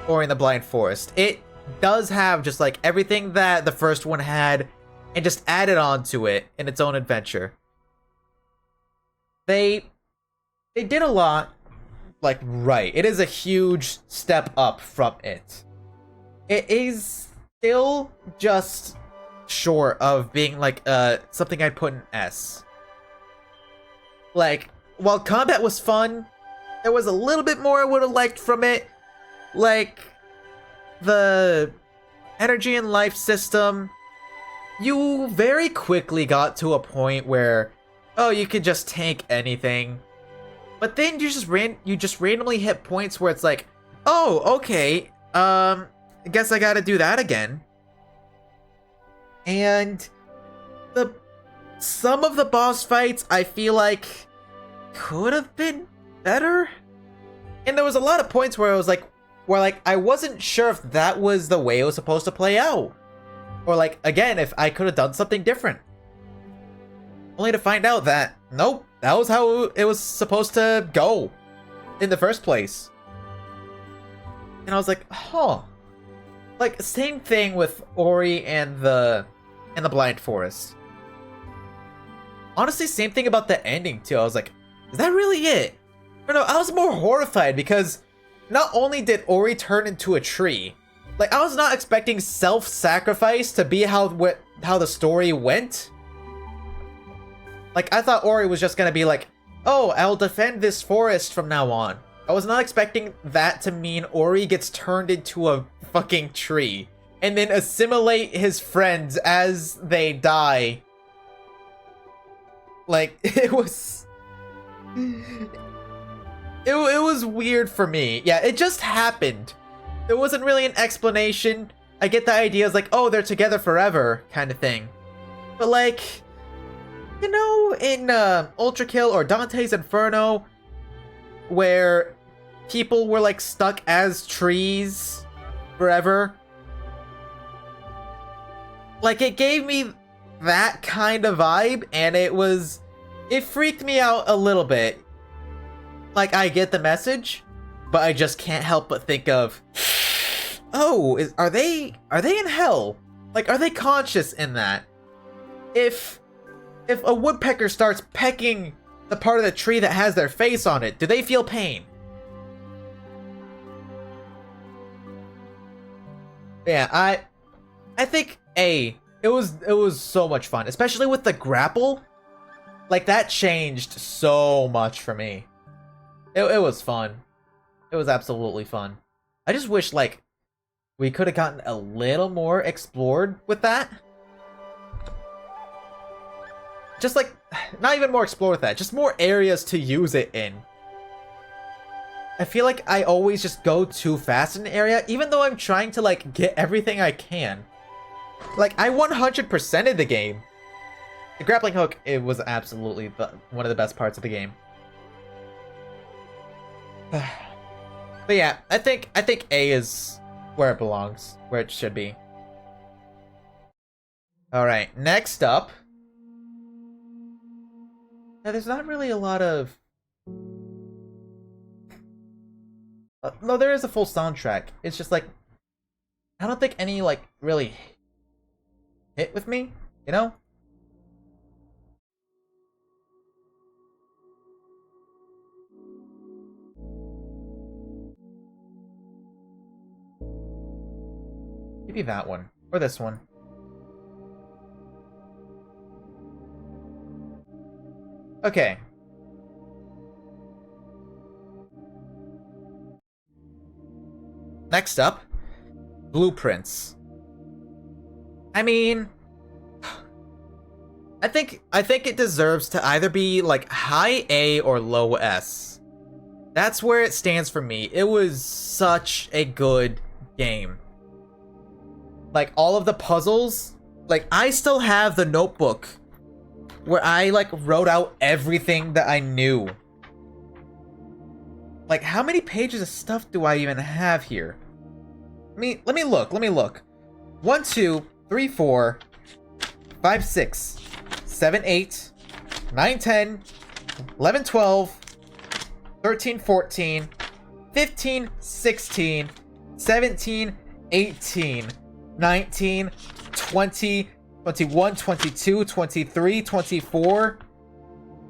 Ori and the Blind Forest. It does have just like everything that the first one had and just added on to it in its own adventure. They did a lot, like, right. It is a huge step up from it. It is still just short of being like something I'd put in S. Like, while combat was fun, there was a little bit more I would have liked from it. Like, the energy and life system, you very quickly got to a point where, oh, you could just tank anything. But then you just randomly hit points where it's like, oh, okay, I guess I gotta do that again. And some of the boss fights I feel like could have been better. And there was a lot of points where I was like, I wasn't sure if that was the way it was supposed to play out. Or like, again, if I could have done something different. Only to find out that, nope, that was how it was supposed to go in the first place. And I was like, huh. Like, same thing with Ori and the Blind Forest. Honestly, same thing about the ending too. I was like, is that really it? No, I was more horrified because not only did Ori turn into a tree, like, I was not expecting self-sacrifice to be how the story went. Like, I thought Ori was just gonna be like, oh, I'll defend this forest from now on. I was not expecting that to mean Ori gets turned into a fucking tree and then assimilate his friends as they die. Like, it was weird for me. Yeah, it just happened. There wasn't really an explanation. I get the idea, like, oh, they're together forever kind of thing. But like, you know, in Ultra Kill or Dante's Inferno, where people were like stuck as trees forever, like, it gave me that kind of vibe, and it freaked me out a little bit. Like, I get the message, but I just can't help but think of, oh, are they in hell? Like, are they conscious in that? If a woodpecker starts pecking the part of the tree that has their face on it, do they feel pain? Yeah, I think it was so much fun, especially with the grapple. Like, that changed so much for me. It was fun. It was absolutely fun. I just wish, like, we could have gotten a little more explored with that. Just, like, not even more explored with that, just more areas to use it in. I feel like I always just go too fast in an area, even though I'm trying to, like, get everything I can. Like, I 100%ed the game. The grappling hook, it was absolutely one of the best parts of the game. But yeah, I think A is where it belongs, where it should be. Alright, next up. Now, there's not really a lot of... no, there is a full soundtrack. It's just like, I don't think any, like, really hit with me, you know? Maybe that one. Or this one. Okay. Next up, blueprints. I mean, I think it deserves to either be like high A or low S. That's where it stands for me. It was such a good game. Like, all of the puzzles, like, I still have the notebook where I, like, wrote out everything that I knew. Like, how many pages of stuff do I even have here? Let me look. 1, 2, 3, 4, 5, 6, 7, 8, 9, 10, 11, 12, 13, 14, 15, 16, 17, 18, 19, 20, 21, 22, 23, 24.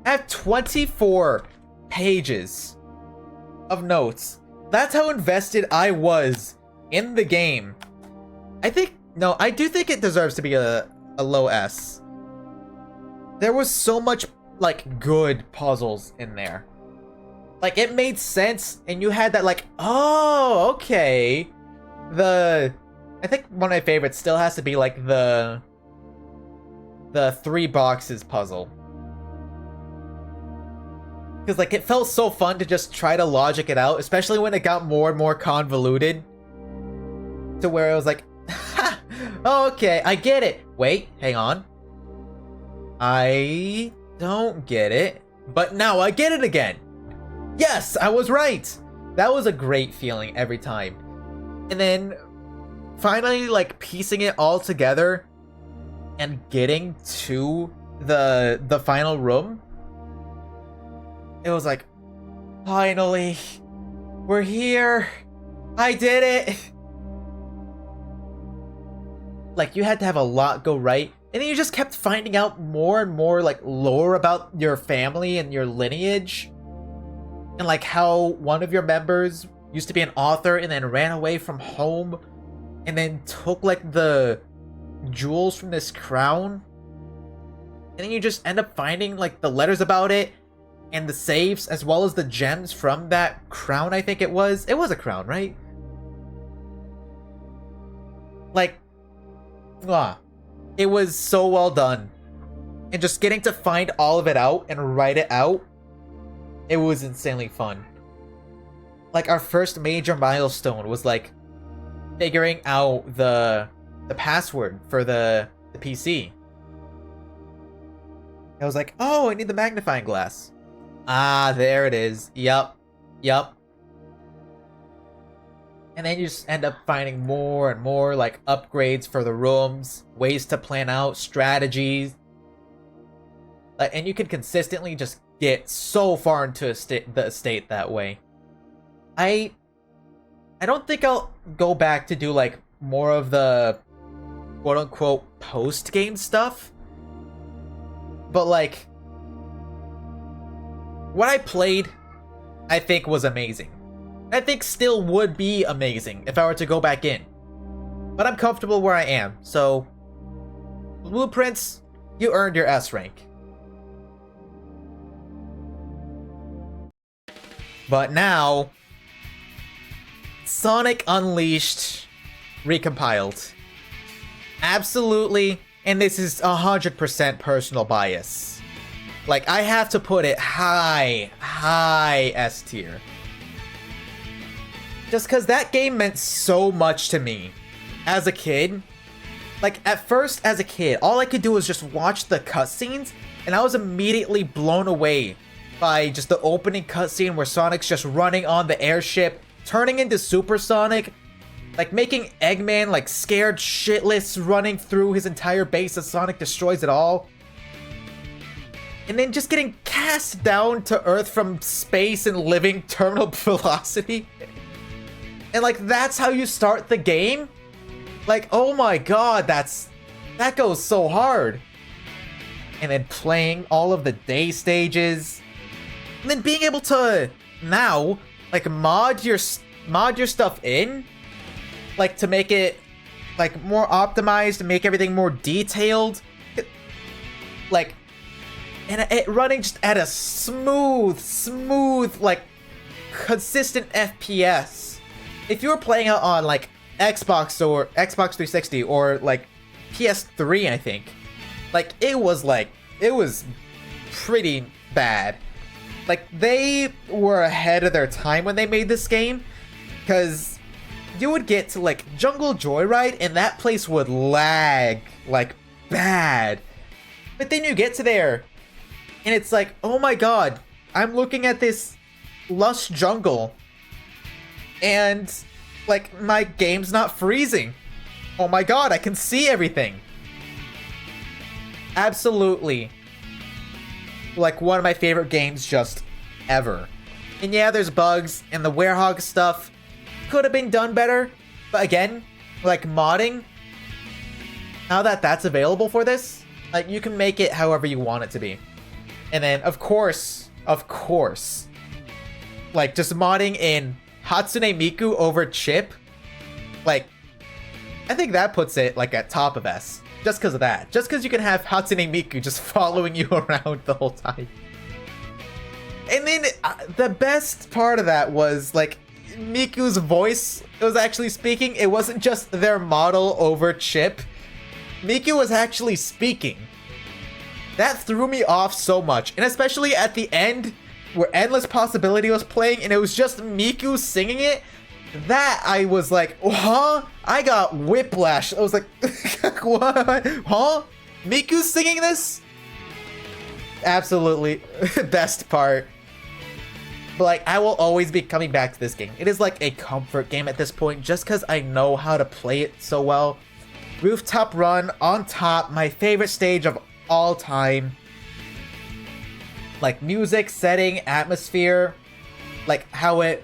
I have 24 pages of notes. That's how invested I was in the game. I do think it deserves to be a low S. There was so much, like, good puzzles in there. Like, it made sense, and you had that, like, oh, okay. I think one of my favorites still has to be, like, the 3 boxes puzzle. Because, like, it felt so fun to just try to logic it out, especially when it got more and more convoluted. To where it was like, ha! Okay, I get it. Wait, hang on. I don't get it. But now I get it again. Yes, I was right. That was a great feeling every time. And then finally, like, piecing it all together and getting to the final room, it was like, finally, we're here. I did it. Like, you had to have a lot go right, and then you just kept finding out more and more, like, lore about your family and your lineage, and like how one of your members used to be an author and then ran away from home and then took, like, the jewels from this crown, and then you just end up finding, like, the letters about it and the safes as well as the gems from that crown. I think it was a crown, right? Like, it was so well done, and just getting to find all of it out and write it out, it was insanely fun. Like, our first major milestone was, like, figuring out the password for the PC. I was like, oh, I need the magnifying glass. Ah, there it is. Yup. And then you just end up finding more and more like upgrades for the rooms, ways to plan out, strategies. And you can consistently just get so far into the estate that way. I don't think I'll go back to do like more of the quote unquote post game stuff. But like what I played, I think was amazing. I think still would be amazing if I were to go back in. But I'm comfortable where I am, so Blueprints, you earned your S rank. But now, Sonic Unleashed recompiled. Absolutely, and this is 100% personal bias. Like, I have to put it high S tier. Just because that game meant so much to me as a kid. Like, at first, as a kid, all I could do was just watch the cutscenes, and I was immediately blown away by just the opening cutscene where Sonic's just running on the airship, turning into Super Sonic, like making Eggman like scared shitless, running through his entire base as Sonic destroys it all. And then just getting cast down to Earth from space and living terminal velocity. And like, that's how you start the game? Like, oh my god, that goes so hard. And then playing all of the day stages. And then being able to now, like, mod your stuff in. Like, to make it, like, more optimized, make everything more detailed. Like, and it running just at a smooth, like, consistent FPS. If you were playing it on, like, Xbox 360 or, like, PS3, I think, like, it was pretty bad. Like, they were ahead of their time when they made this game, because you would get to, like, Jungle Joyride, and that place would lag, like, bad. But then you get to there, and it's like, oh my god, I'm looking at this lush jungle, and, like, my game's not freezing. Oh my god, I can see everything. Absolutely. Like, one of my favorite games just ever. And yeah, there's bugs, and the Werehog stuff could have been done better. But again, like, modding, now that that's available for this, like, you can make it however you want it to be. And then, of course, like, just modding in Hatsune Miku over Chip, like, I think that puts it, like, at top of S. Just because of that. Just because you can have Hatsune Miku just following you around the whole time. And then, the best part of that was, like, Miku's voice was actually speaking. It wasn't just their model over Chip. Miku was actually speaking. That threw me off so much. And especially at the end, where Endless Possibility was playing, and it was just Miku singing it. That, I was like, huh? I got whiplash. I was like, what? Huh? Miku's singing this? Absolutely. Best part. But, like, I will always be coming back to this game. It is like a comfort game at this point, just because I know how to play it so well. Rooftop Run on top, my favorite stage of all time. Like, music, setting, atmosphere, like how it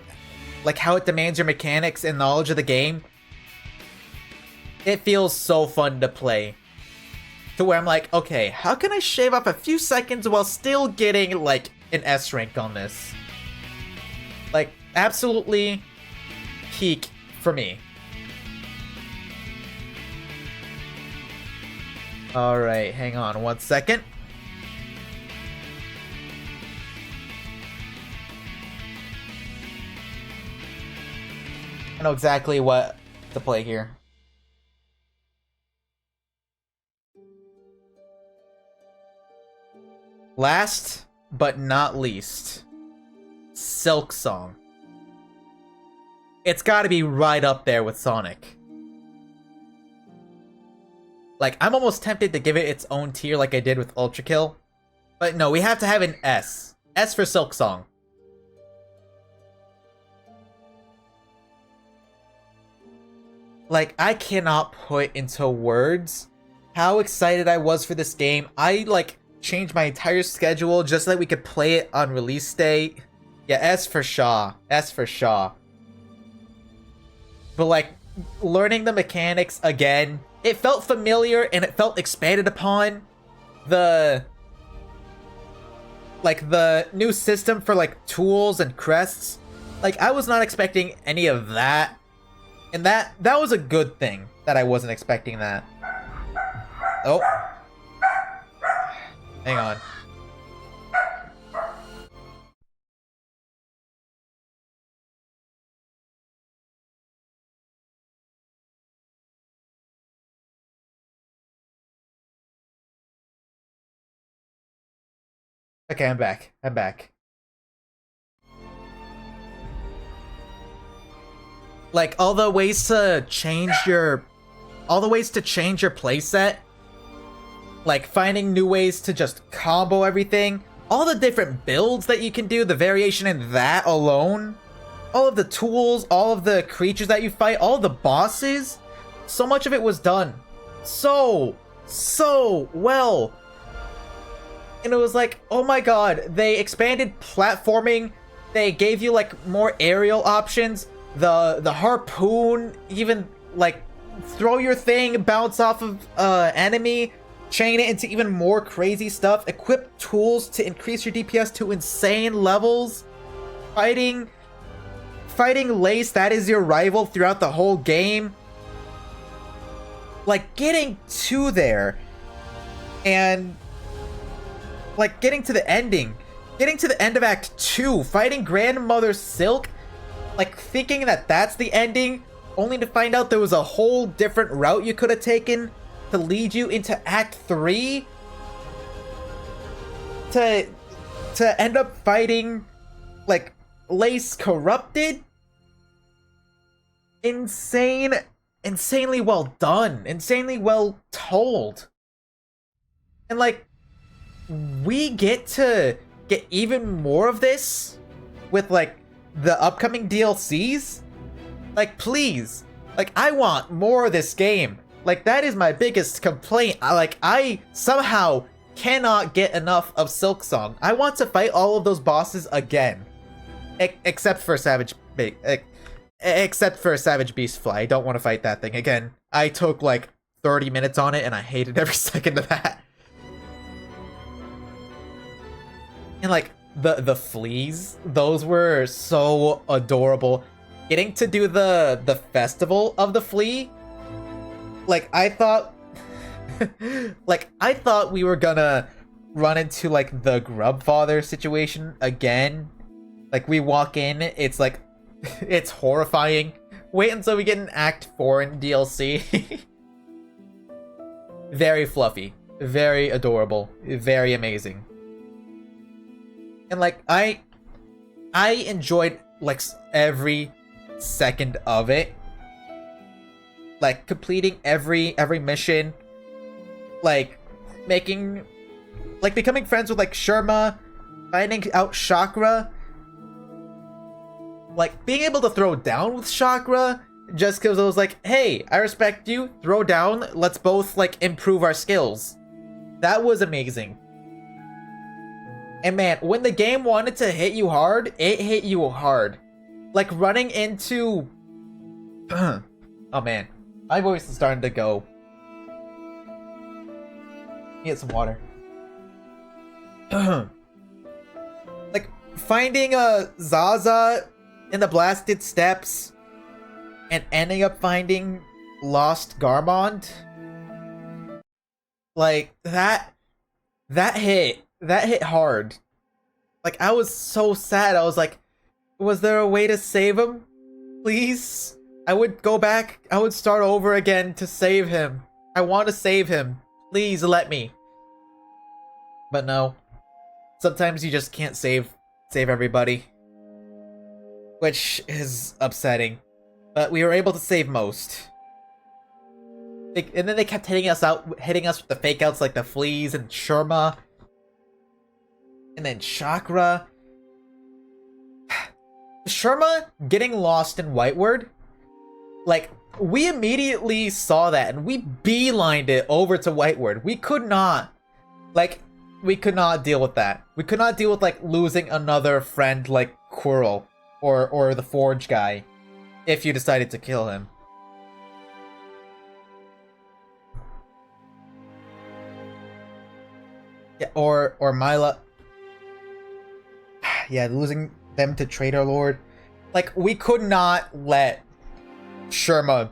demands your mechanics and knowledge of the game. It feels so fun to play. To where I'm like, okay, how can I shave off a few seconds while still getting, like, an S rank on this? Like, absolutely peak for me. Alright, hang on 1 second. I know exactly what to play here. Last but not least, Silk Song. It's gotta be right up there with Sonic. Like, I'm almost tempted to give it its own tier like I did with Ultra Kill. But no, we have to have an S. S for Silk Song. like, I cannot put into words how excited I was for this game. I, like, changed my entire schedule just so that we could play it on release day. Yeah, S for Shaw. S for Shaw. But, like, learning the mechanics again, it felt familiar and it felt expanded upon. The new system for, like, tools and crests. Like, I was not expecting any of that. And that was a good thing, that I wasn't expecting that. Oh. Hang on. Okay, I'm back. I'm back. Like, all the ways to change your playset, like finding new ways to just combo everything, all the different builds that you can do, the variation in that alone, all of the tools, all of the creatures that you fight, all the bosses, so much of it was done so well. And it was like, oh my god, they expanded platforming, they gave you like more aerial options, the harpoon, even like throw your thing, bounce off of enemy, chain it into even more crazy stuff, equip tools to increase your DPS to insane levels, fighting Lace, that is your rival throughout the whole game. Like, getting to there and like getting to the end of Act 2, fighting Grandmother Silk, like thinking that that's the ending, only to find out there was a whole different route you could have taken to lead you into Act 3, to end up fighting like Lace Corrupted. Insanely well done, insanely well told. And like, we get to get even more of this with like the upcoming DLCs. Like, please, like, I want more of this game. Like, that is my biggest complaint. I somehow cannot get enough of Silksong. I want to fight all of those bosses again, except for Savage Beastfly. I don't want to fight that thing again. I took like 30 minutes on it and I hated every second of that. And like the fleas, those were so adorable. Getting to do the festival of the flea, like I thought we were gonna run into like the Grubfather situation again. Like, we walk in, it's like it's horrifying. Wait until we get an Act 4 in DLC. Very fluffy, very adorable, very amazing. And like, I enjoyed like every second of it. Like, completing every mission, like becoming friends with like Sherma, finding out Chakra, like being able to throw down with Chakra just because I was like, hey, I respect you, throw down, let's both like improve our skills. That was amazing. And man, when the game wanted to hit you hard, it hit you hard. Like, running into oh man, my voice is starting to go. Get some water. Like, finding Zaza in the blasted steppes and ending up finding lost Garmond. Like, that hit hard. Like, I was so sad. I was like, was there a way to save him? Please? I would go back. I would start over again to save him. I want to save him. Please let me. But no. Sometimes you just can't save everybody. Which is upsetting. But we were able to save most. And then they kept hitting us with the fake outs like the fleas and Sherma. And then Chakra. Sherma getting lost in Whiteward Like, we immediately saw that and we beelined it over to Whiteward. We could not, we could not deal with that. We could not deal with, like, losing another friend like Quirrell or the Forge guy if you decided to kill him. Yeah, or Mila. Yeah, losing them to Traitor Lord. Like, we could not let Sherma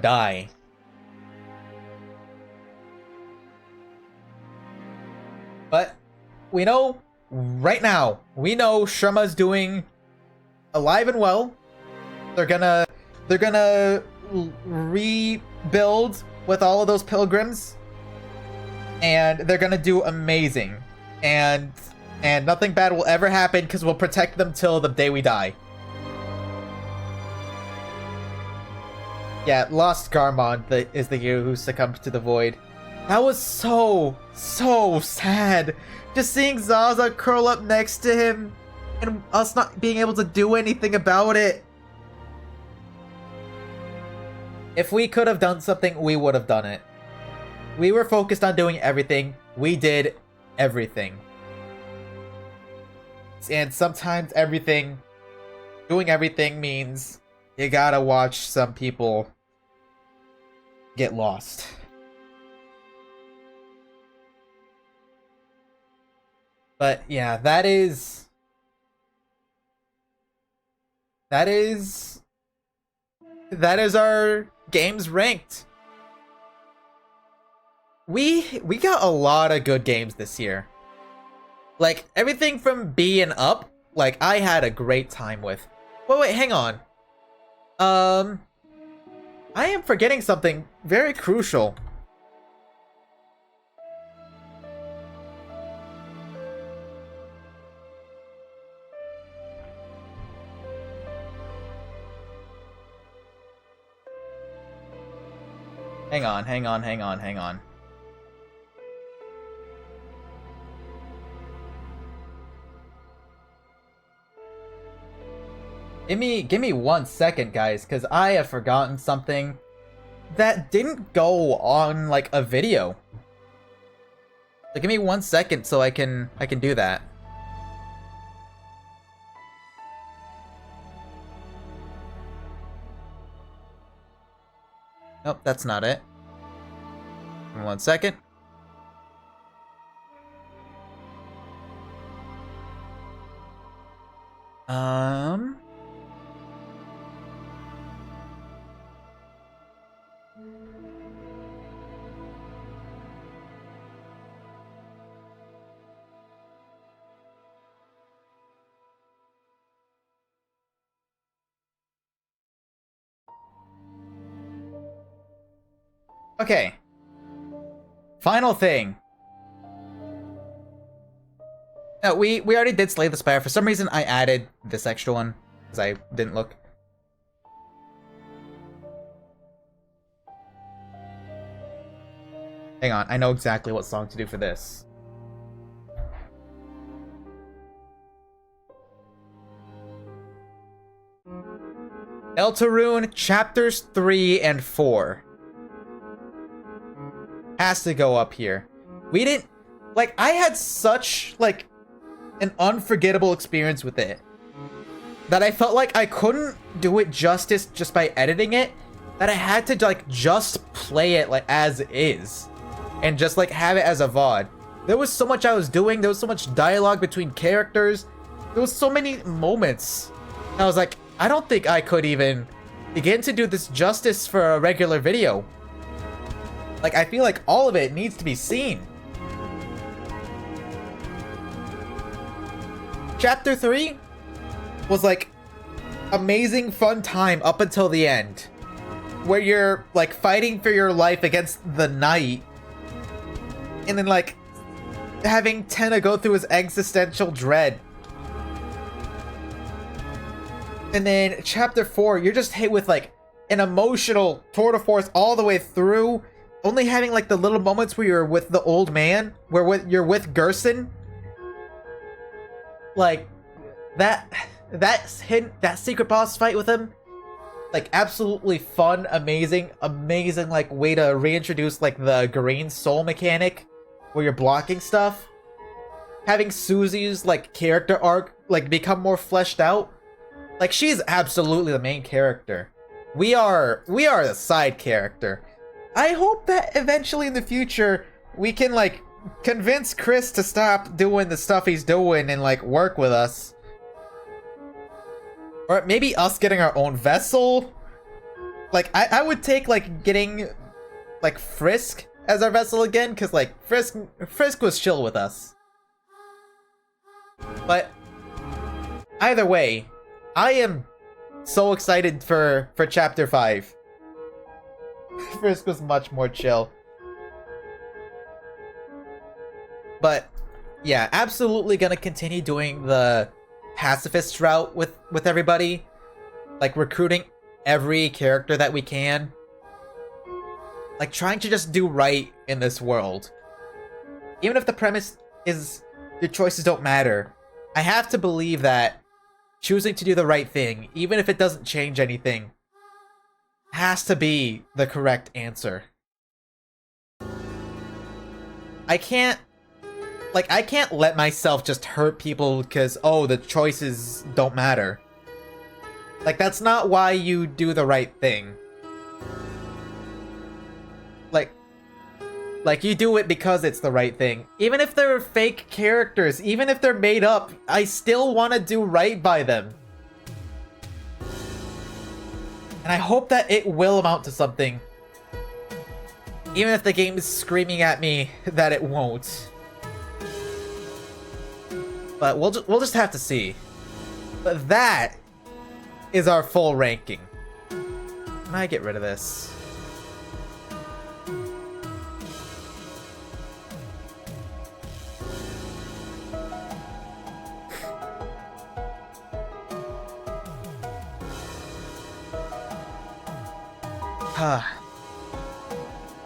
die. But we know right now, we know Sherma's doing alive and well. They're gonna rebuild with all of those pilgrims, and they're gonna do amazing. And nothing bad will ever happen because we'll protect them till the day we die. Yeah, Lost Garmon is the hero who succumbed to the void. That was so sad. Just seeing Zaza curl up next to him and us not being able to do anything about it. If we could have done something, we would have done it. We were focused on doing everything. We did everything. And sometimes doing everything means you gotta watch some people get lost. But yeah, that is our games ranked. We got a lot of good games this year. Like, everything from B and up, like, I had a great time with. Wait, hang on. I am forgetting something very crucial. Hang on. Give me 1 second, guys, because I have forgotten something that didn't go on, like, a video. So give me 1 second so I can do that. Nope, that's not it. Give me 1 second. Okay. Final thing. No, we already did Slay the Spire. For some reason, I added this extra one because I didn't look. Hang on, I know exactly what song to do for this. Eltaroon Chapters 3 and 4. Has to go up here. We didn't... Like, I had such, like, an unforgettable experience with it that I felt like I couldn't do it justice just by editing it, that I had to, like, just play it, like, as is. And just, like, have it as a VOD. There was so much I was doing. There was so much dialogue between characters. There was so many moments. I was like, I don't think I could even begin to do this justice for a regular video. Like, I feel like all of it needs to be seen. Chapter 3 was, like, amazing fun time up until the end. Where you're, like, fighting for your life against the knight. And then, like, having Tenna go through his existential dread. And then Chapter 4, you're just hit with, like, an emotional tour de force all the way through. Only having, like, the little moments where you're with the old man, where you're with Gerson. Like, that secret boss fight with him, like absolutely fun, amazing like way to reintroduce like the green soul mechanic where you're blocking stuff. Having Susie's like character arc like become more fleshed out. Like she's absolutely the main character. We are the side character. I hope that eventually in the future we can like convince Chris to stop doing the stuff he's doing and like work with us. Or maybe us getting our own vessel. Like, I would take, like, getting, like, Frisk as our vessel again. Because, like, Frisk was chill with us. But, either way, I am so excited for Chapter 5. Frisk was much more chill. But, yeah, absolutely gonna continue doing the pacifist route with everybody, like recruiting every character that we can, like trying to just do right in this world. Even if the premise is your choices don't matter, I have to believe that choosing to do the right thing, even if it doesn't change anything, has to be the correct answer. I can't let myself just hurt people because, oh, the choices don't matter. Like, that's not why you do the right thing. Like, you do it because it's the right thing. Even if they're fake characters, even if they're made up, I still want to do right by them. And I hope that it will amount to something. Even if the game is screaming at me that it won't. But we'll just have to see. But that is our full ranking. Can I get rid of this?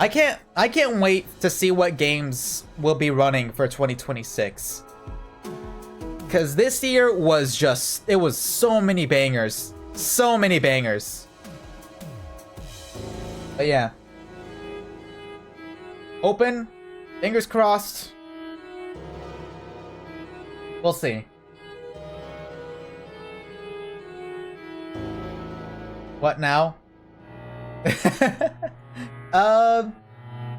I can't wait to see what games will be running for 2026. Because this year was just, it was so many bangers. So many bangers. But yeah. Open. Fingers crossed. We'll see. What now?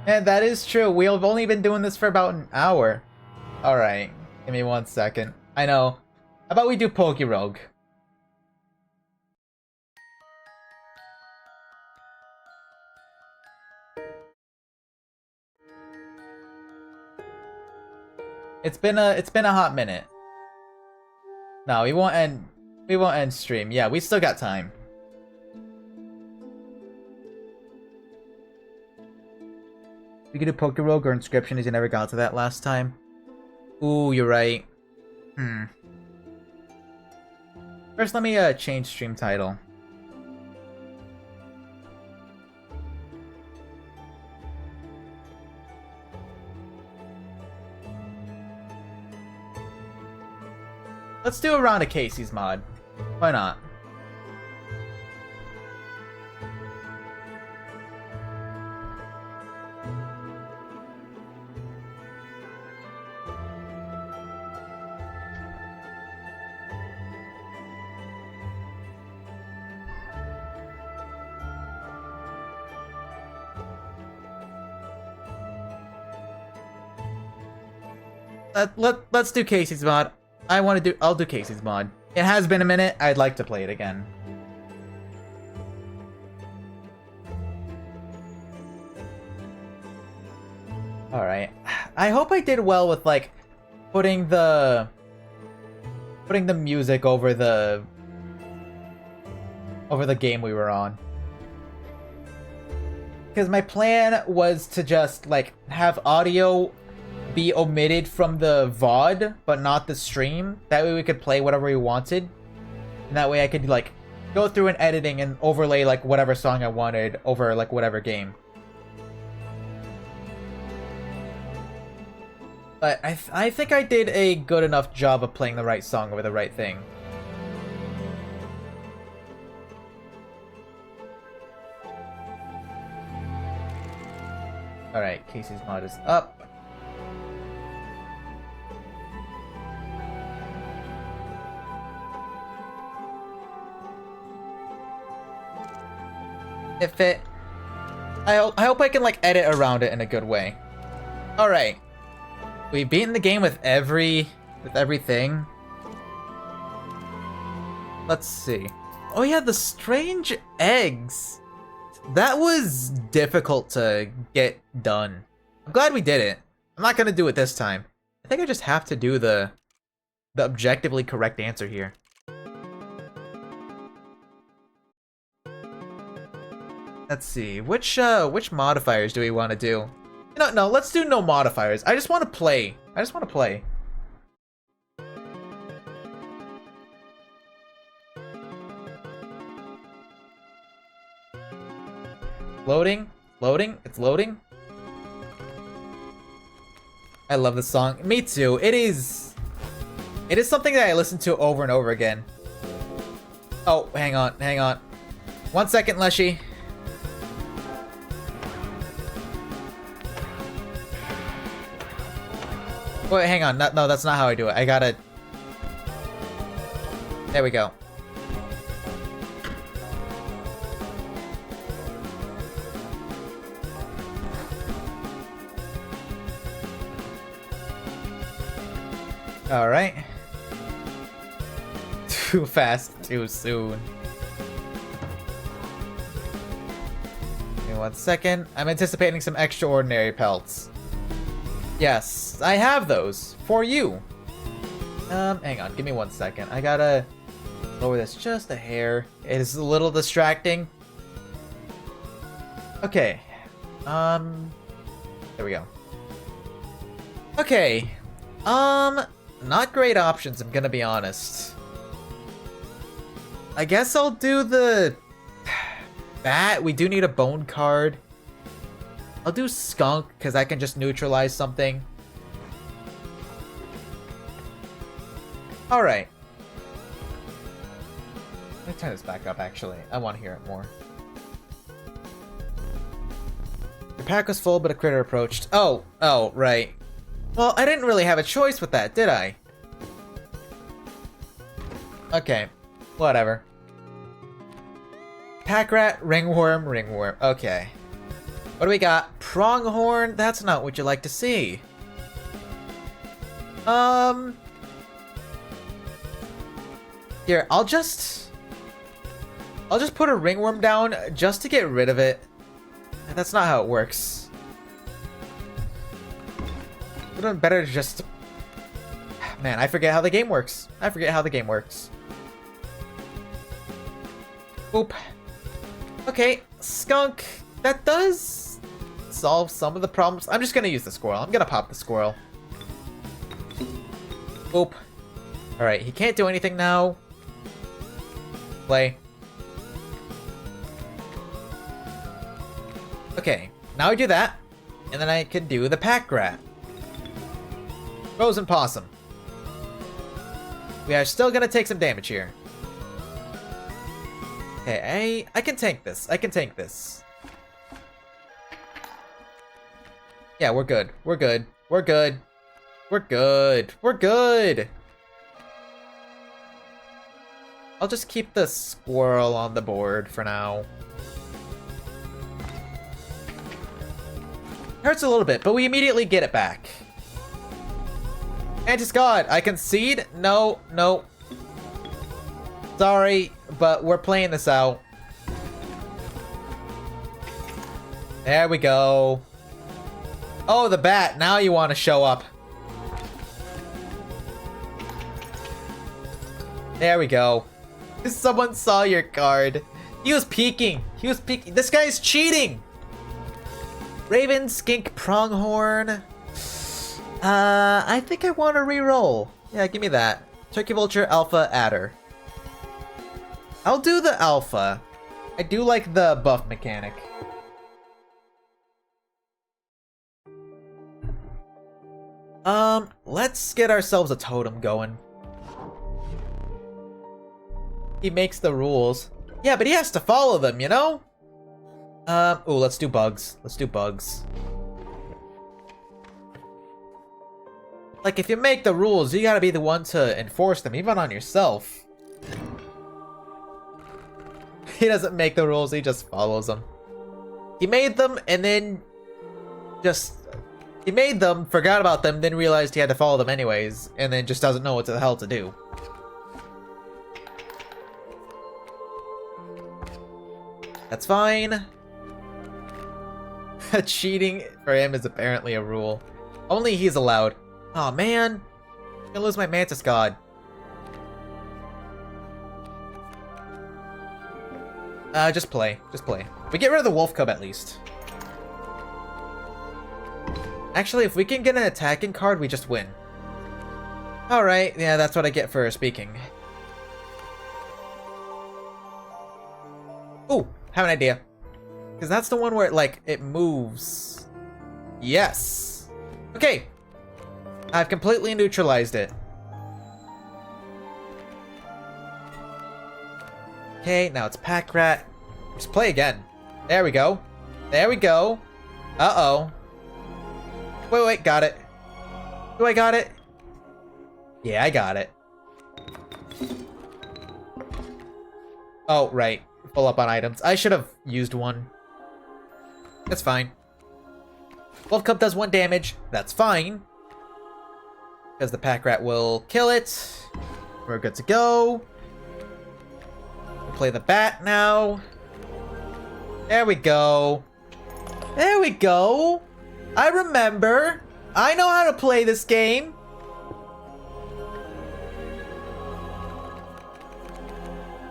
Man, that is true. We've only been doing this for about an hour. Alright. Give me 1 second. I know. How about we do Poke Rogue? It's been a hot minute. No, we won't end stream. Yeah, we still got time. We could do Poke Rogue or Inscription as you never got to that last time. Ooh, you're right. First, let me change stream title. Let's do a round of Casey's mod. Why not? Let's do Casey's mod. I'll do Casey's mod. It has been a minute. I'd like to play it again. Alright. I hope I did well with like putting the music over the game we were on. Because my plan was to just like have audio be omitted from the VOD, but not the stream. That way we could play whatever we wanted. And that way I could like go through and editing and overlay like whatever song I wanted over like whatever game. But I think I did a good enough job of playing the right song over the right thing. Alright, Casey's mod is up. If it... I hope I can, like, edit around it in a good way. Alright. We've beaten the game with everything. Let's see. Oh yeah, the strange eggs. That was difficult to get done. I'm glad we did it. I'm not gonna do it this time. I think I just have to do the objectively correct answer here. Let's see, which modifiers do we want to do? No, let's do no modifiers. I just want to play. Loading, it's loading. I love this song. Me too. It is something that I listen to over and over again. Oh, hang on. 1 second, Leshy. Wait, hang on. No, that's not how I do it. I gotta... There we go. Alright. Too fast, too soon. Give me 1 second. I'm anticipating some extraordinary pelts. Yes, I have those for you. Hang on, give me 1 second. I gotta lower this just a hair. It is a little distracting. Okay. There we go. Okay. Not great options, I'm gonna be honest. I guess I'll do the bat. We do need a bone card. I'll do skunk, because I can just neutralize something. Alright. Let me turn this back up, actually. I want to hear it more. Your pack was full, but a critter approached. Oh, right. Well, I didn't really have a choice with that, did I? Okay. Whatever. Pack rat, ringworm. Okay. What do we got? Pronghorn? That's not what you like to see. Here, I'll just put a ringworm down just to get rid of it. That's not how it works. Would have been better to just... Man, I forget how the game works. Oop. Okay, skunk. That does solve some of the problems. I'm just gonna use the squirrel. I'm gonna pop the squirrel. Oop. Alright, he can't do anything now. Play. Okay, now I do that. And then I can do the pack rat. Frozen possum. We are still gonna take some damage here. Okay, I can tank this. Yeah, we're good. I'll just keep the squirrel on the board for now. Hurts a little bit, but we immediately get it back. Anti-Scod, I concede? No. Sorry, but we're playing this out. There we go. Oh, the bat. Now you want to show up. There we go. Someone saw your card. He was peeking. This guy's cheating. Raven, skink, pronghorn. I think I want to re-roll. Yeah, give me that. Turkey vulture, alpha, adder. I'll do the alpha. I do like the buff mechanic. Let's get ourselves a totem going. He makes the rules. Yeah, but he has to follow them, you know? Ooh, let's do bugs. Like, if you make the rules, you gotta be the one to enforce them, even on yourself. He doesn't make the rules, he just follows them. He made them, and then just... He made them, forgot about them, then realized he had to follow them anyways, and then just doesn't know what the hell to do. That's fine. Cheating for him is apparently a rule. Only he's allowed. Aw, man. I'm gonna lose my Mantis God. Just play. Just play. We get rid of the Wolf Cub at least. Actually, if we can get an attacking card, we just win. Alright, yeah, that's what I get for speaking. Ooh, have an idea. Because that's the one where, like, it moves. Yes. Okay. I've completely neutralized it. Okay, now it's Pack Rat. Just play again. There we go. There we go. Uh-oh. Wait, got it. Do I got it? Yeah, I got it. Oh, right. Full up on items. I should have used one. That's fine. Wolf Cub does 1 damage. That's fine. Because the Pack Rat will kill it. We're good to go. We'll play the Bat now. There we go. There we go. I remember. I know how to play this game.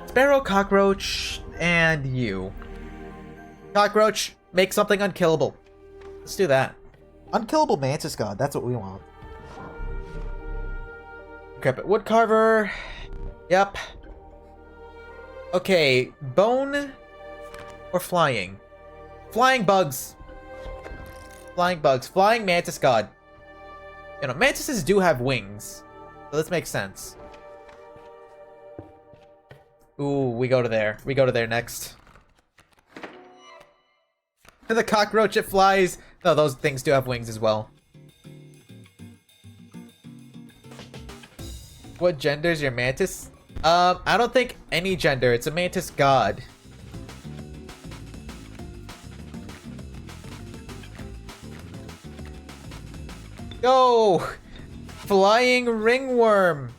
Sparrow, Cockroach, and you. Cockroach, make something unkillable. Let's do that. Unkillable Mantis God, that's what we want. Decrepit Woodcarver. Yep. Okay, bone or flying? Flying bugs. Flying bugs. Flying Mantis God. You know, Mantises do have wings. So this makes sense. Ooh, we go to there. We go to there next. The cockroach, it flies. No, those things do have wings as well. What gender is your Mantis? I don't think any gender. It's a Mantis God. Go! Flying ringworm!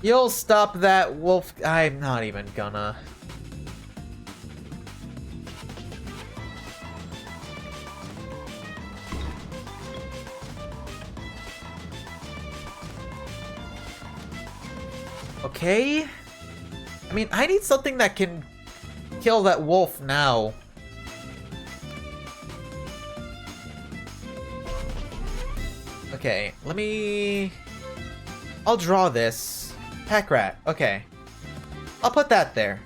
You'll stop that wolf. I'm not even gonna. Okay. I mean, I need something that can kill that wolf now. Okay, let me... I'll draw this. Pack Rat, okay. I'll put that there.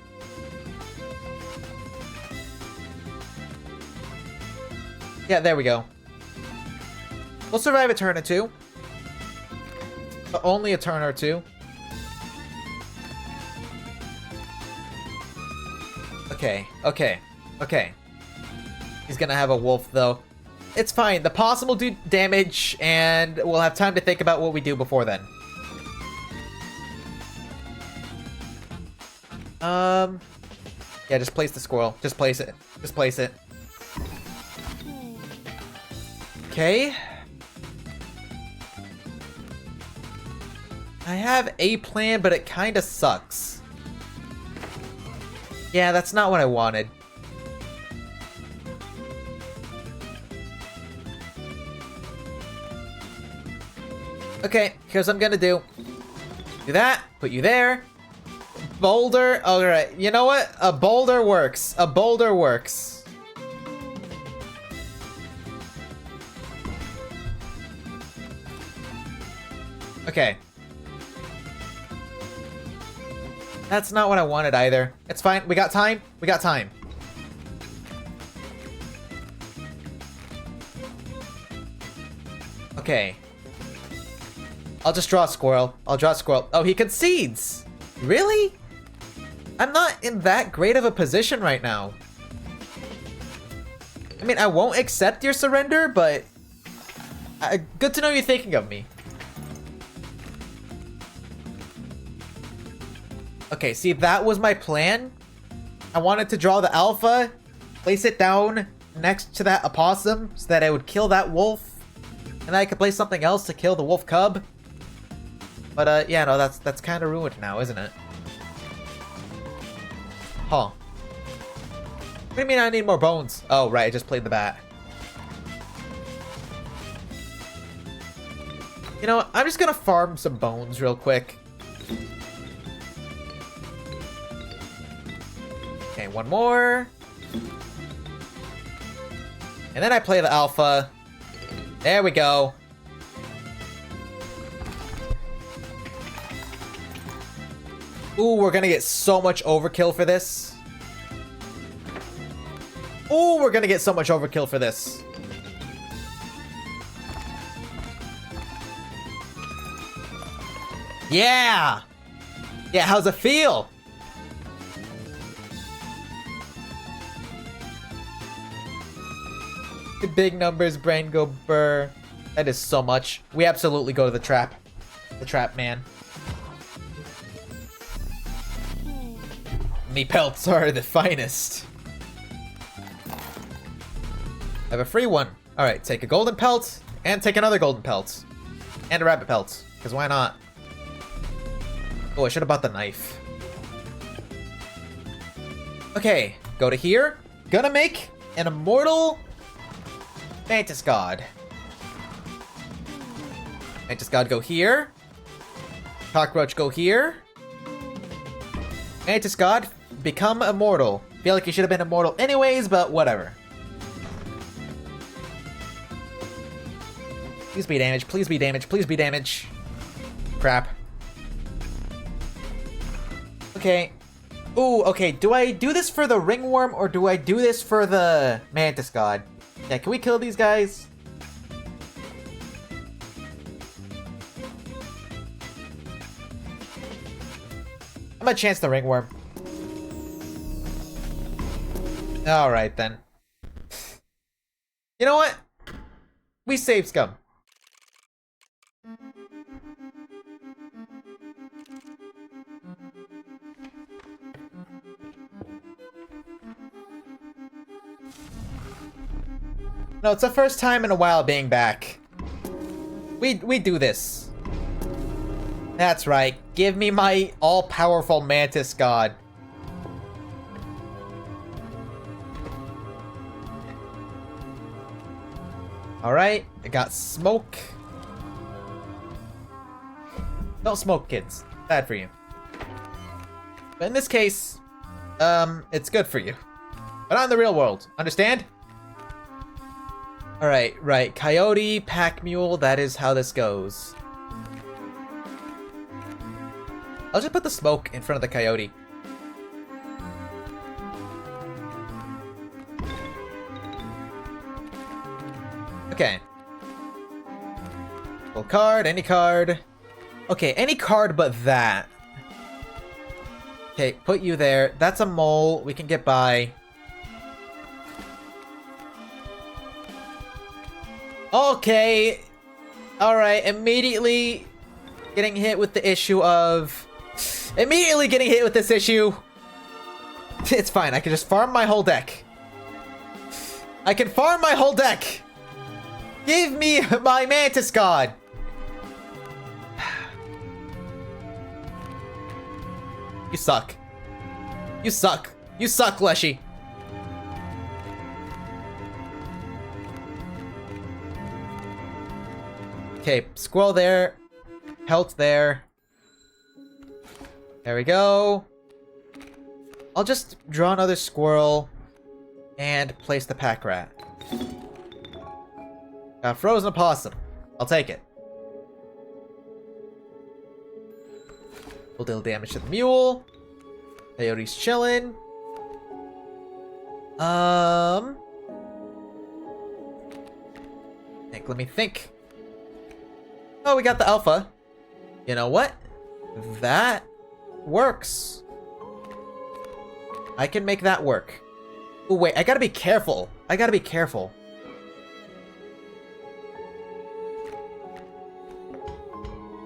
Yeah, there we go. We'll survive a turn or two. But only a turn or two. Okay, okay. He's gonna have a wolf, though. It's fine. The possum will do damage, and we'll have time to think about what we do before then. Yeah, just place the squirrel. Just place it. Just place it. Okay. I have a plan, but it kinda sucks. Yeah, that's not what I wanted. Okay, here's what I'm gonna do. Do that, put you there. Boulder, alright, you know what? A boulder works. A boulder works. Okay. That's not what I wanted either. It's fine, we got time. We got time. Okay. I'll just draw a squirrel. I'll draw a squirrel. Oh, he concedes! Really? I'm not in that great of a position right now. I mean, I won't accept your surrender, but... Good to know you're thinking of me. Okay, see, that was my plan. I wanted to draw the alpha, place it down next to that opossum so that I would kill that wolf, and then I could place something else to kill the wolf cub. But yeah, no, that's kind of ruined now, isn't it? Huh. What do you mean I need more bones? Oh, right, I just played the bat. You know, I'm just gonna farm some bones real quick. Okay, one more. And then I play the alpha. There we go. Ooh, we're gonna get so much overkill for this. Ooh, we're gonna get so much overkill for this. Yeah! Yeah, how's it feel? The big numbers, brain go burr. That is so much. We absolutely go to the trap. The trap, man. Me pelts are the finest. I have a free one. Alright, take a golden pelt, and take another golden pelt. And a rabbit pelt, because why not? Oh, I should have bought the knife. Okay, go to here. Gonna make an immortal Mantis God. Mantis God, go here. Cockroach, go here. Mantis God, become immortal. Feel like you should have been immortal anyways, but whatever. Please be damage, please be damage, please be damage. Crap. Okay. Ooh, okay, do I do this for the ringworm or do I do this for the Mantis God? Yeah, can we kill these guys? I'm gonna chance the ringworm. Alright then. You know what? We save scum. No, it's the first time in a while being back. We do this. That's right. Give me my all-powerful Mantis God. Alright, I got smoke. Don't smoke, kids. Bad for you. But in this case, it's good for you. But not in the real world. Understand? Alright, right. Coyote, pack mule, that is how this goes. I'll just put the smoke in front of the coyote. Okay. Full card, any card. Okay, any card but that. Okay, put you there. That's a mole. We can get by. Okay. Alright, immediately getting hit with the issue of... Immediately getting hit with this issue. It's fine, I can just farm my whole deck. I can farm my whole deck! Give me my Mantis God! You suck. You suck. You suck, Leshy. Okay, squirrel there. Pelt there. There we go. I'll just draw another squirrel and place the pack rat. Got frozen opossum. I'll take it. We'll deal damage to the mule. Coyote's chilling. Let me think. Oh, we got the alpha. You know what? That works. I can make that work. Oh, wait, I gotta be careful. I gotta be careful.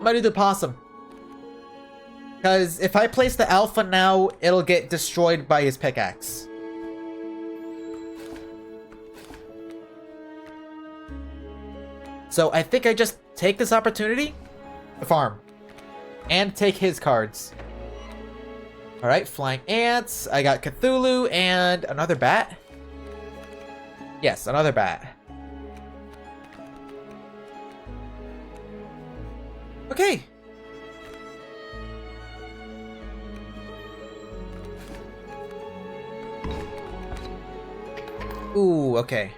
I'm gonna do the possum. Because if I place the alpha now, it'll get destroyed by his pickaxe. So I think I just take this opportunity to farm. And take his cards. Alright, flying ants. I got Cthulhu and another bat. Yes, another bat. Okay. Ooh, okay.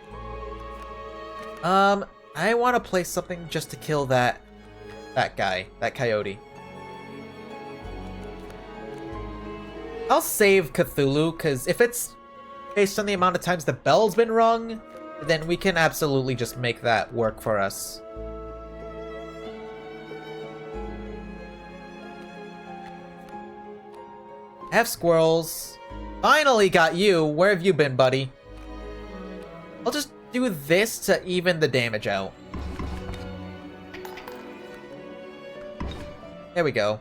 I want to play something just to kill that guy, that coyote. I'll save Cthulhu, because if it's based on the amount of times the bell's been rung, then we can absolutely just make that work for us. Have squirrels. Finally got you. Where have you been, buddy? I'll just do this to even the damage out. There we go.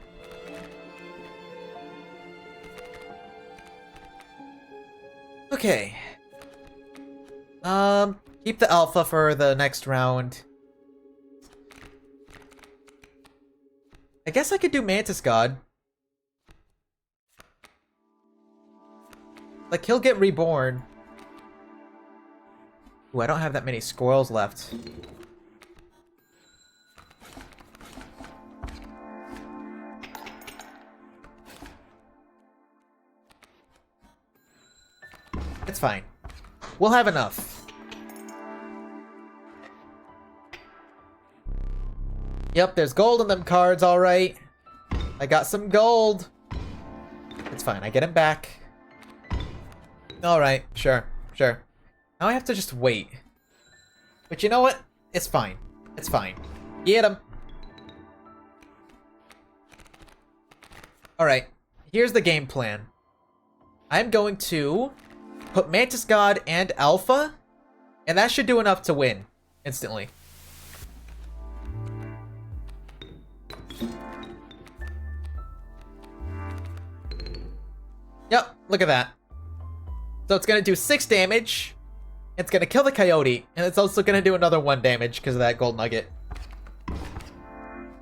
Okay. Keep the alpha for the next round. I guess I could do Mantis God. Like, he'll get reborn. Ooh, I don't have that many squirrels left. It's fine. We'll have enough. Yep, there's gold in them cards, alright. I got some gold. It's fine, I get him back. Alright, sure. Now I have to just wait. But you know what? It's fine. It's fine. Get him. Alright, here's the game plan. I'm going to put Mantis God and Alpha, and that should do enough to win instantly. Yep, look at that. So it's gonna do 6 damage, it's gonna kill the coyote, and it's also gonna do another 1 damage because of that gold nugget.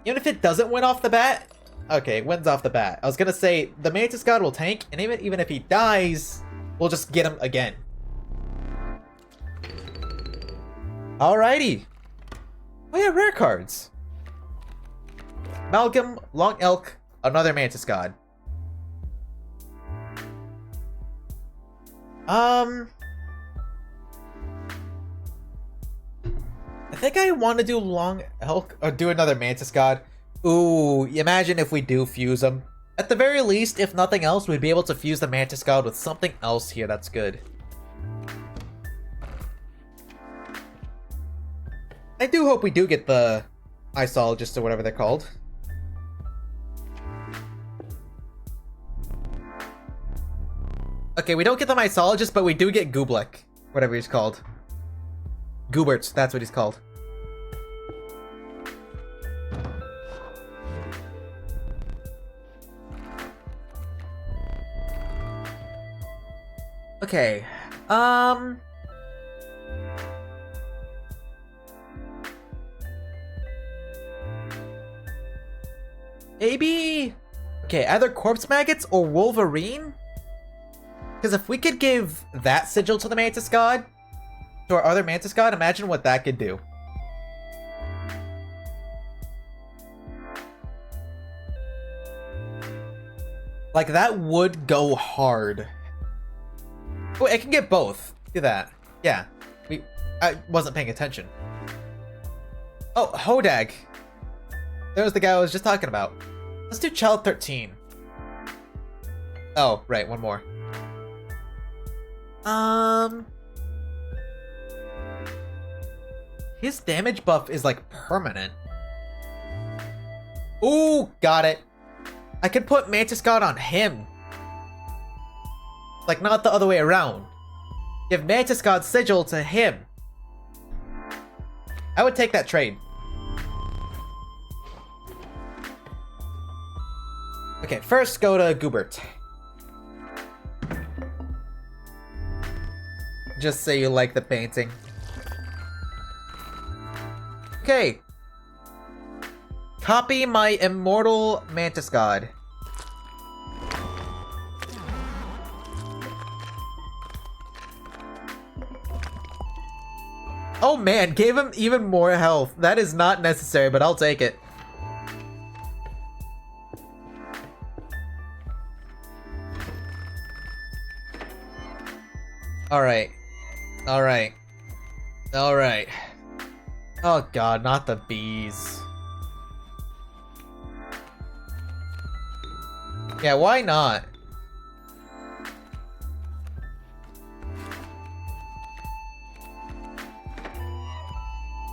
Even if it doesn't win off the bat, okay, it wins off the bat. I was gonna say, the Mantis God will tank, and even if he dies, we'll just get him again. Alrighty. Oh yeah, rare cards. Malcolm, Long Elk, another Mantis God. I think I want to do Long Elk or do another Mantis God. Ooh, imagine if we do fuse them. At the very least, if nothing else, we'd be able to fuse the Mantis God with something else here that's good. I do hope we do get the Isologist or whatever they're called. Okay, we don't get the Mysologist, but we do get Gooblek. Whatever he's called. Goobert, that's what he's called. Okay, maybe... Okay, either Corpse Maggots or Wolverine? Because if we could give that sigil to the Mantis God, to our other Mantis God, imagine what that could do. Like, that would go hard. Oh, I can get both. Do that. Yeah. I wasn't paying attention. Oh, Hodag. That was the guy I was just talking about. Let's do Child 13. Oh, right, one more. His damage buff is like permanent. Ooh, got it. I could put Mantis God on him. Like, not the other way around. Give Mantis God sigil to him. I would take that trade. Okay, first go to Goobert. Just say you like the painting. Okay. Copy my immortal Mantis God. Oh man, gave him even more health. That is not necessary, but I'll take it. Alright. Alright. Alright. Oh god, not the bees. Yeah, why not?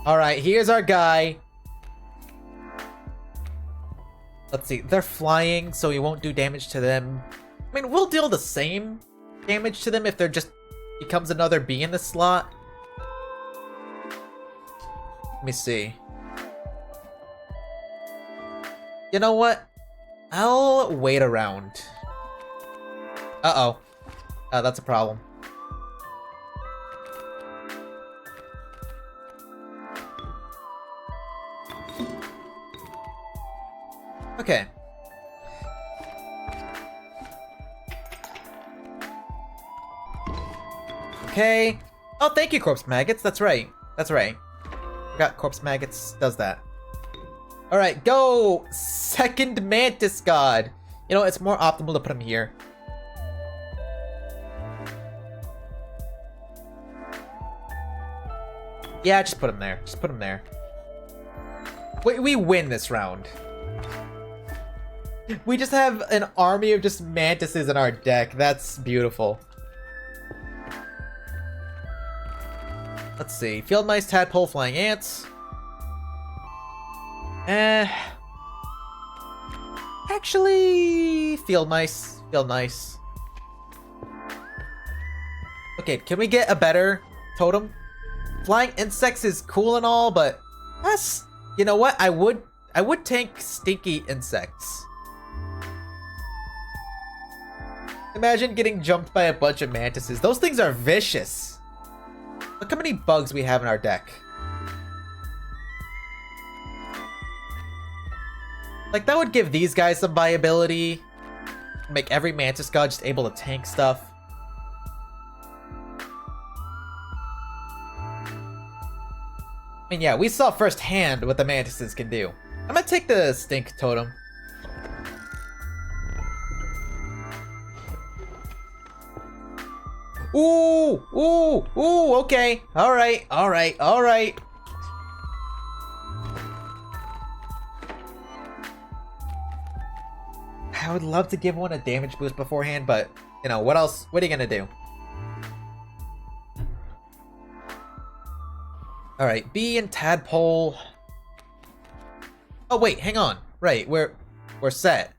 Alright, here's our guy. Let's see, they're flying, so we won't do damage to them. I mean, we'll deal the same damage to them if they're just becomes another bee in the slot. Let me see. You know what? I'll wait around. Uh-oh. That's a problem. Okay. Okay. Oh, thank you, Corpse Maggots. That's right. That's right. Forgot Corpse Maggots does that. Alright, go! Second Mantis God! You know, it's more optimal to put him here. Yeah, just put him there. Just put him there. We win this round. We just have an army of just mantises in our deck. That's beautiful. Let's see. Field Mice, Tadpole, Flying Ants. Actually, Field Mice. Field Mice. Okay, can we get a better totem? Flying Insects is cool and all, but that's... You know what? I would tank Stinky Insects. Imagine getting jumped by a bunch of mantises. Those things are vicious. Look how many bugs we have in our deck. Like, that would give these guys some viability. Make every Mantis God just able to tank stuff. I mean, yeah, we saw firsthand what the Mantises can do. I'm gonna take the Stink Totem. Ooh! Ooh! Ooh! Okay. Alright. Alright. Alright. I would love to give one a damage boost beforehand, but, you know, what else? What are you gonna do? Alright, Bee and Tadpole. Oh, wait, hang on. Right, we're set.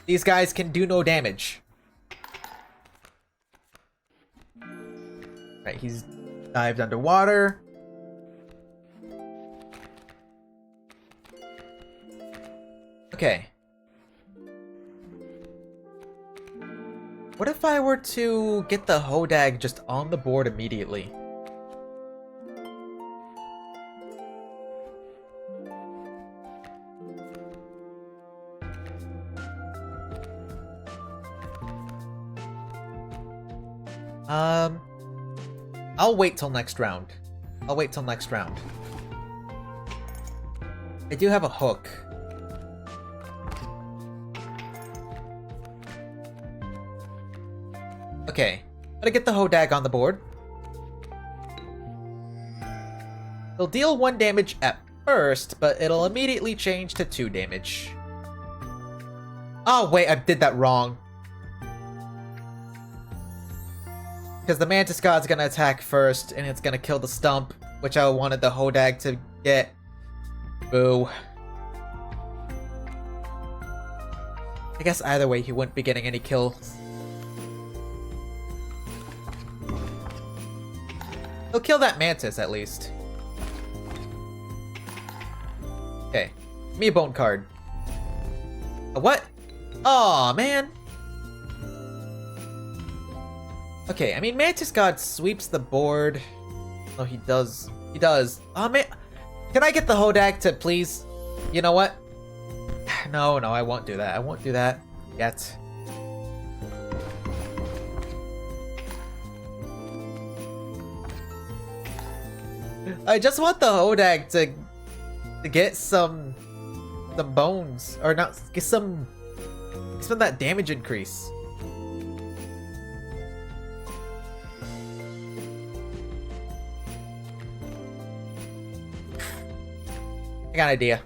These guys can do no damage. Right, he's dived underwater. Okay. What if I were to get the Hodag just on the board immediately? I'll wait till next round. I'll wait till next round. I do have a hook. Okay, gotta get the Hodag on the board. It'll deal 1 damage at first, but it'll immediately change to 2 damage. Oh wait, I did that wrong. Because the Mantis God's gonna attack first, and it's gonna kill the stump, which I wanted the Hodag to get. Boo. I guess either way, he wouldn't be getting any kills. He'll kill that Mantis, at least. Okay. Give me a bone card. A what? Aw, man. Okay, I mean, Mantis God sweeps the board. No, he does. He does. Oh, man. Can I get the Hodag to please? You know what? No, I won't do that. I won't do that yet. I just want the Hodag to get some bones, or not, get some of that damage increase. I got an idea.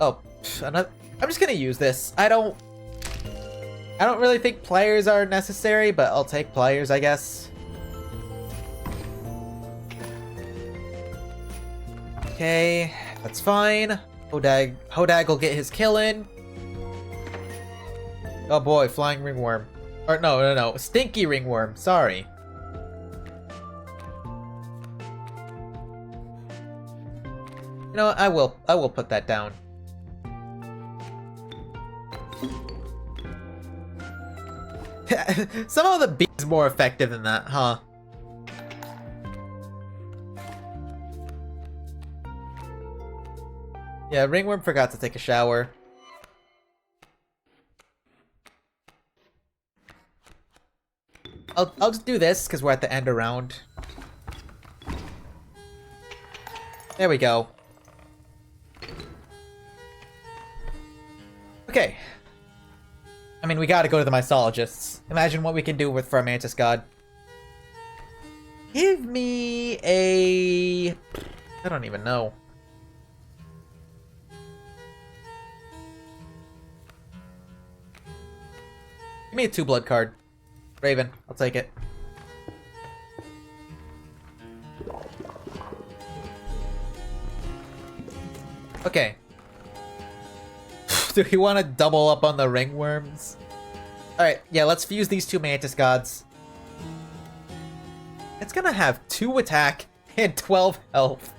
Oh, I'm just gonna use this. I don't really think pliers are necessary, but I'll take pliers, I guess. Okay, that's fine. Hodag will get his kill in. Oh boy, flying ringworm. Or no, stinky ringworm. Sorry. You know what? I will put that down. Somehow the bee is more effective than that, huh? Yeah, ringworm forgot to take a shower. I'll just do this because we're at the end of round. There we go. Okay. I mean, we gotta go to the Mysologists. Imagine what we can do for our Mantis God. Give me a... I don't even know. Give me a 2-blood card. Raven, I'll take it. Okay. Do we want to double up on the ringworms? Alright, yeah, let's fuse these two Mantis Gods. It's gonna have 2 attack and 12 health.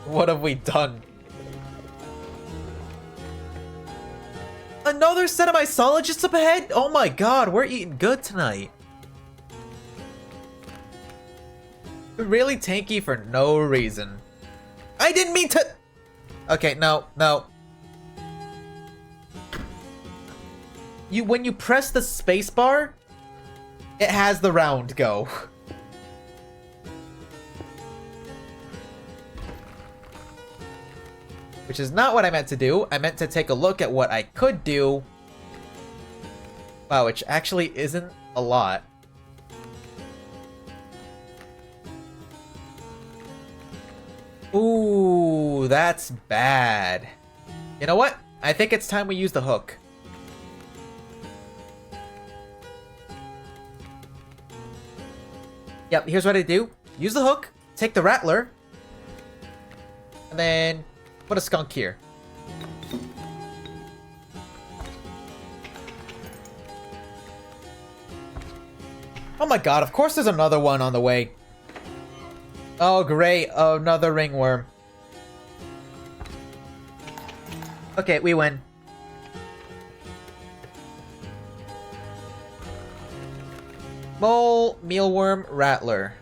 What have we done? Another set of Mysologists up ahead? Oh my god, we're eating good tonight. Really tanky for no reason. I didn't mean to... Okay, no. When you press the spacebar, it has the round go. Which is not what I meant to do. I meant to take a look at what I could do. Wow, which actually isn't a lot. Ooh, that's bad. You know what? I think it's time we use the hook. Yep, here's what I do. Use the hook, take the Rattler, and then put a skunk here. Oh my god, of course there's another one on the way. Oh great, another ringworm. Okay, we win. Mole, mealworm, rattler.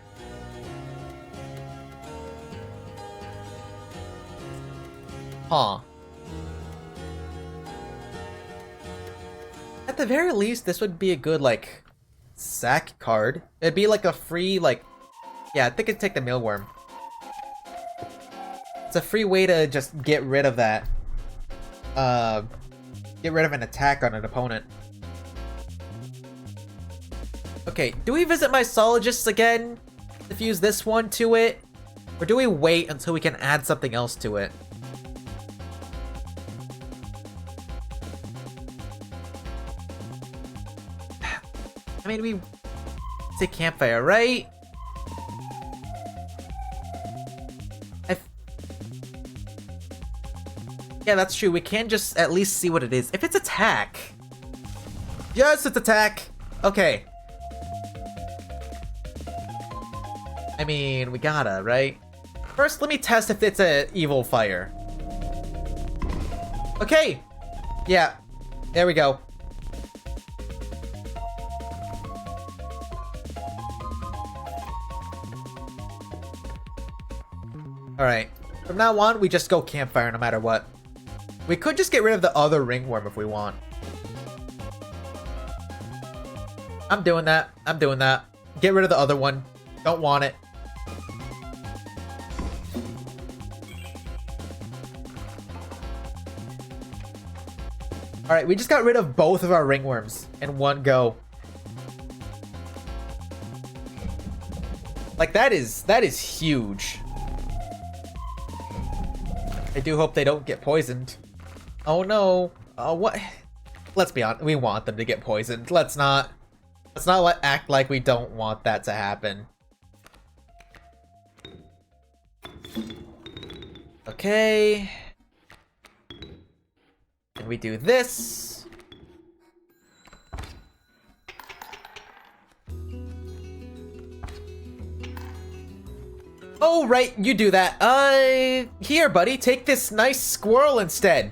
Huh. At the very least, this would be a good, like, sack card. It'd be like a free, like... Yeah, I think I'd take the mealworm. It's a free way to just get rid of that. Get rid of an attack on an opponent. Okay, do we visit Mysologists again to fuse this one to it? Or do we wait until we can add something else to it? I mean, we say campfire, right? Yeah, that's true. We can just at least see what it is. If it's attack. Yes, it's attack. Okay. I mean, we gotta, right? First, let me test if it's a evil fire. Okay. Yeah. There we go. Alright. From now on, we just go campfire no matter what. We could just get rid of the other ringworm if we want. I'm doing that. I'm doing that. Get rid of the other one. Don't want it. Alright, we just got rid of both of our ringworms in one go. Like, that is huge. I do hope they don't get poisoned. Oh no. Oh, what? Let's be honest. We want them to get poisoned. Let's not act like we don't want that to happen. Okay. And we do this. Oh, right, you do that. Here, buddy, take this nice squirrel instead.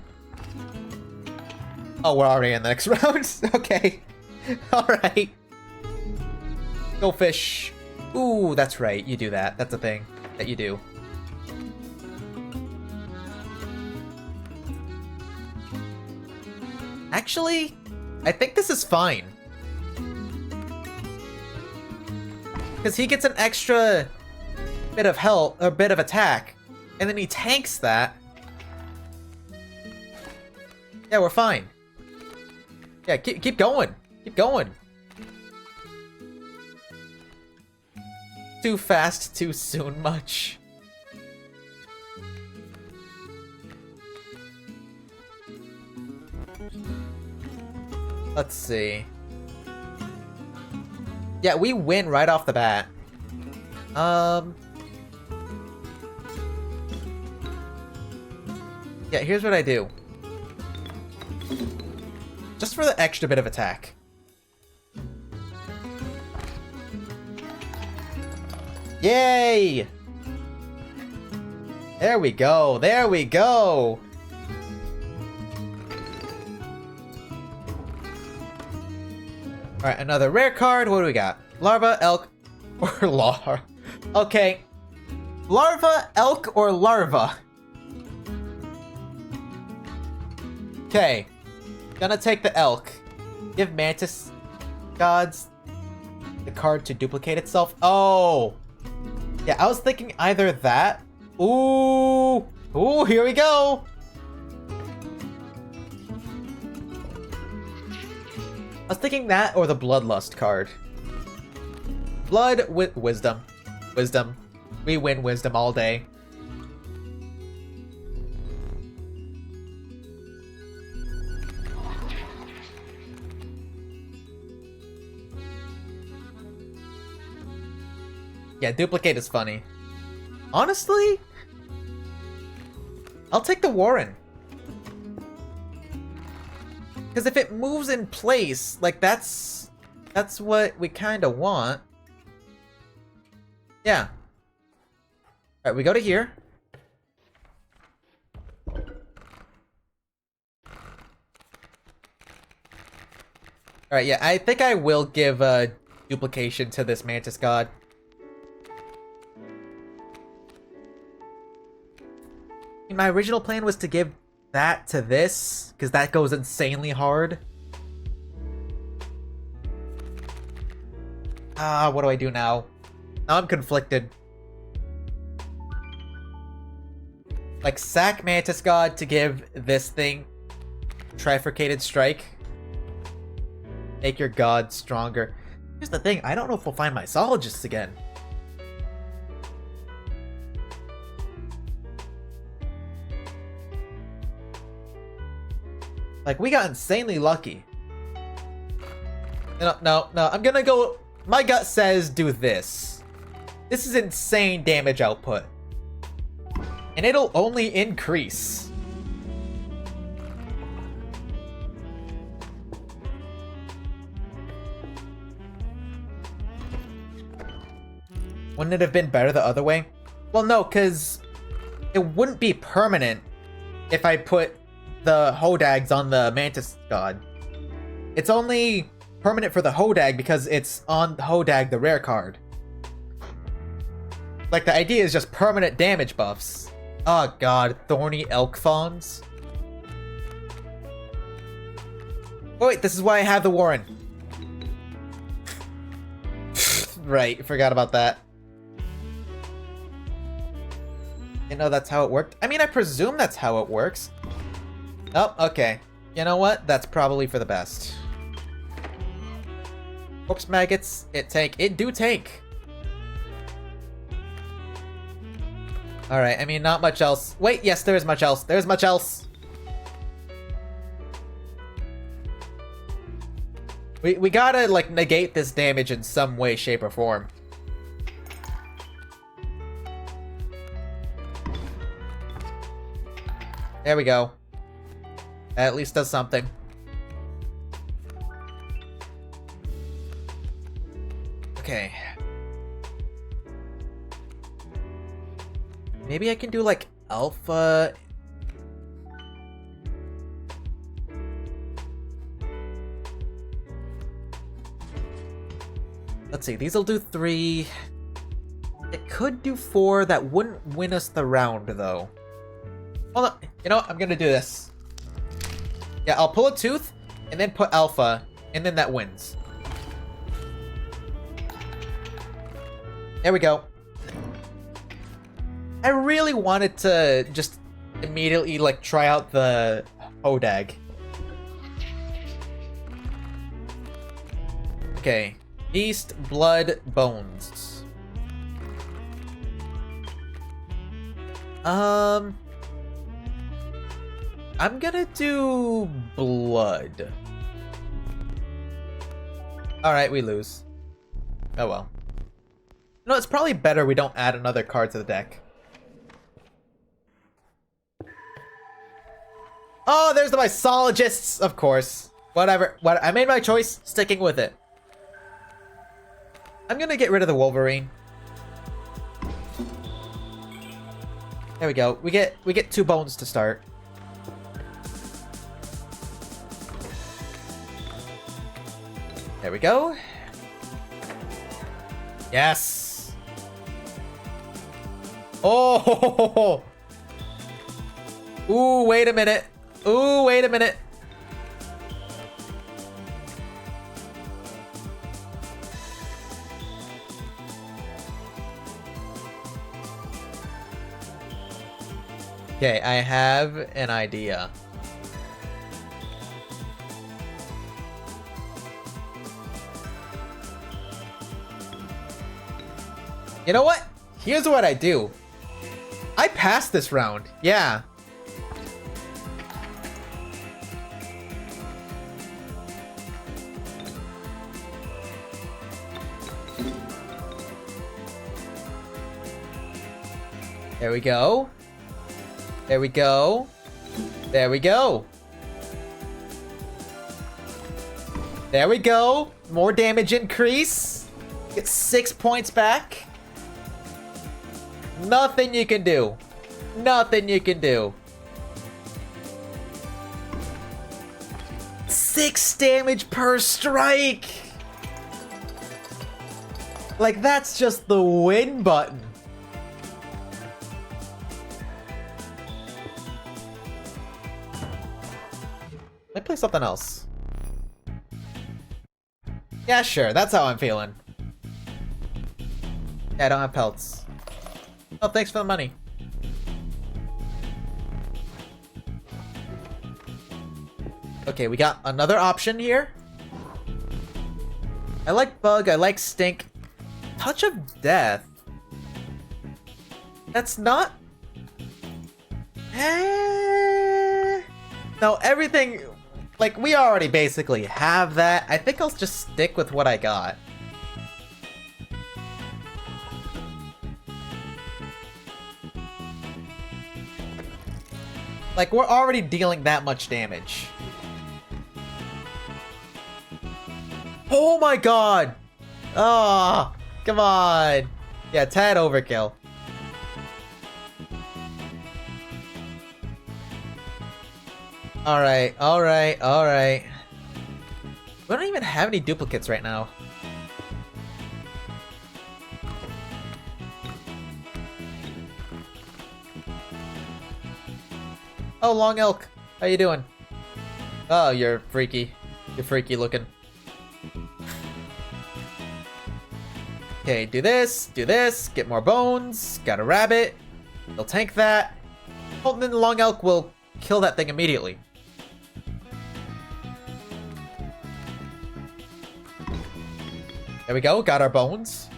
Oh, we're already in the next round? Okay. Alright. Go fish. Ooh, that's right, you do that. That's a thing that you do. Actually, I think this is fine. Because he gets an extra bit of health, or bit of attack, and then he tanks that. Yeah, we're fine. Yeah, keep going. Keep going. Too fast, too soon much. Let's see. Yeah, we win right off the bat. Yeah, here's what I do. Just for the extra bit of attack. Yay! There we go. There we go. Alright, another rare card. What do we got? Larva, elk, or larva. Okay. Larva, elk, or larva. Okay. Gonna take the elk. Give mantis gods the card to duplicate itself. Oh! Yeah, I was thinking either that. Ooh! Ooh, here we go! I was thinking that or the Bloodlust card. Blood with wisdom. Wisdom. We win wisdom all day. Yeah, duplicate is funny. Honestly, I'll take the Warren. Because if it moves in place, like that's what we kind of want. Yeah. Alright, we go to here. Alright, yeah, I think I will give duplication to this Mantis God. My original plan was to give that to this, because that goes insanely hard. What do I do now? Now I'm conflicted. Like, sack Mantis God to give this thing trifurcated strike. Make your god stronger. Here's the thing, I don't know if we'll find Mycologists again. Like, we got insanely lucky. No. I'm gonna go... My gut says do this. This is insane damage output. And it'll only increase. Wouldn't it have been better the other way? Well, no, because it wouldn't be permanent if I put the Hodags on the Mantis God. It's only permanent for the Hodag because it's on Hodag, the rare card. Like, the idea is just permanent damage buffs. Oh god, Thorny Elk Fawns. Oh wait, this is why I have the Warren. Right, forgot about that. You know that's how it worked? I mean, I presume that's how it works. Oh, okay. You know what? That's probably for the best. Corpse Maggots, it do tank. Alright, I mean, not much else. Wait, yes, there is much else. There's much else. We gotta, like, negate this damage in some way, shape, or form. There we go. That at least does something. Okay. Maybe I can do, like, alpha... Let's see, these'll do 3. It could do 4. That wouldn't win us the round, though. Hold on. You know what? I'm gonna do this. Yeah, I'll pull a tooth, and then put alpha, and then that wins. There we go. I really wanted to just immediately, like, try out the Hodag. Okay. Beast, Blood, Bones. I'm gonna do Blood. Alright, we lose. Oh well. No, it's probably better we don't add another card to the deck. Oh, there's the Mycologists! Of course. Whatever. I made my choice, sticking with it. I'm gonna get rid of the Wolverine. There we go. We get 2 bones to start. There we go. Yes. Oh. Ooh, wait a minute. Ooh, wait a minute. Okay, I have an idea. You know what? Here's what I do. I passed this round. Yeah. There we go. There we go. There we go. There we go. More damage increase. Get 6 points back. Nothing you can do. Nothing you can do. 6 damage per strike. Like, that's just the win button. Let me play something else. Yeah, sure. That's how I'm feeling. Yeah, I don't have pelts. Oh, thanks for the money. Okay, we got another option here. I like Bug. I like Stink. Touch of Death. That's not... No, everything... Like, we already basically have that. I think I'll just stick with what I got. Like, we're already dealing that much damage. Oh my god! Oh, come on! Yeah, tad overkill. Alright, alright, alright. We don't even have any duplicates right now. Oh, Long Elk. How you doing? Oh, you're freaky. You're freaky looking. Okay, do this, get more bones, got a rabbit. They'll tank that. Oh, then the Long Elk will kill that thing immediately. There we go, got our bones.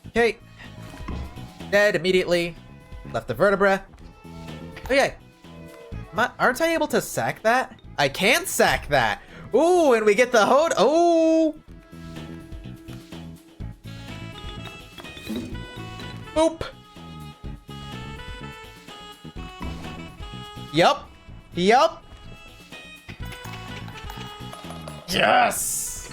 Okay. Dead immediately. Left the vertebra. Oh yeah. Aren't I able to sack that? I can sack that! Ooh, and we get the Hode. Oh! Boop! Yup. Yup. Yes!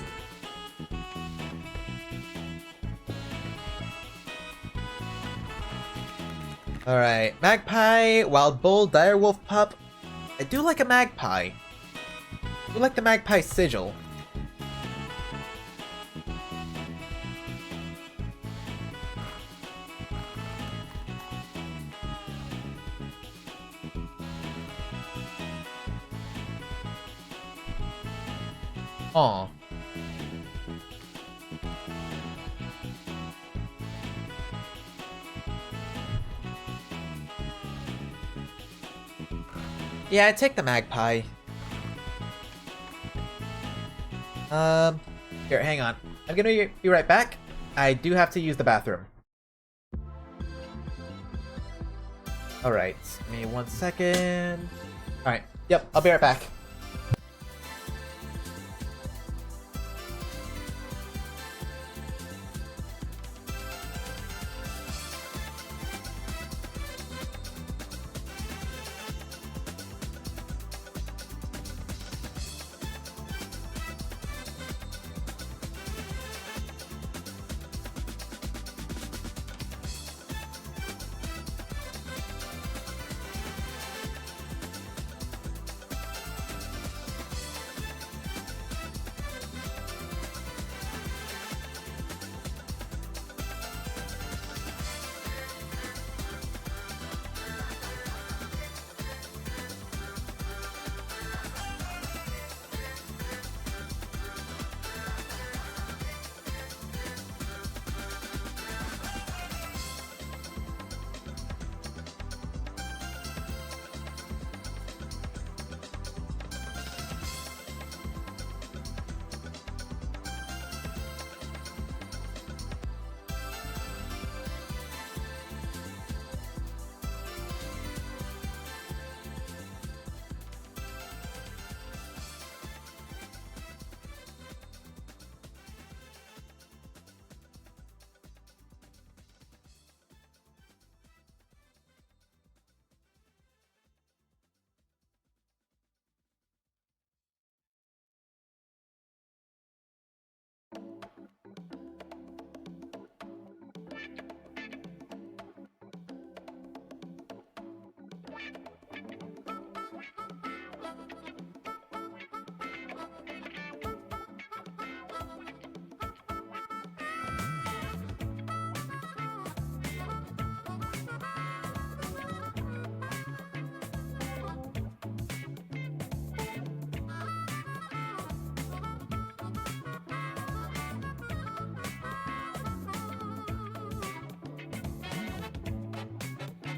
Alright, magpie, wild bull, direwolf pup. I do like a magpie. I do like the magpie sigil. Aw. Yeah, I'd take the magpie. Here, hang on. I'm gonna be right back. I do have to use the bathroom. Alright, give me 1 second. Alright, yep, I'll be right back.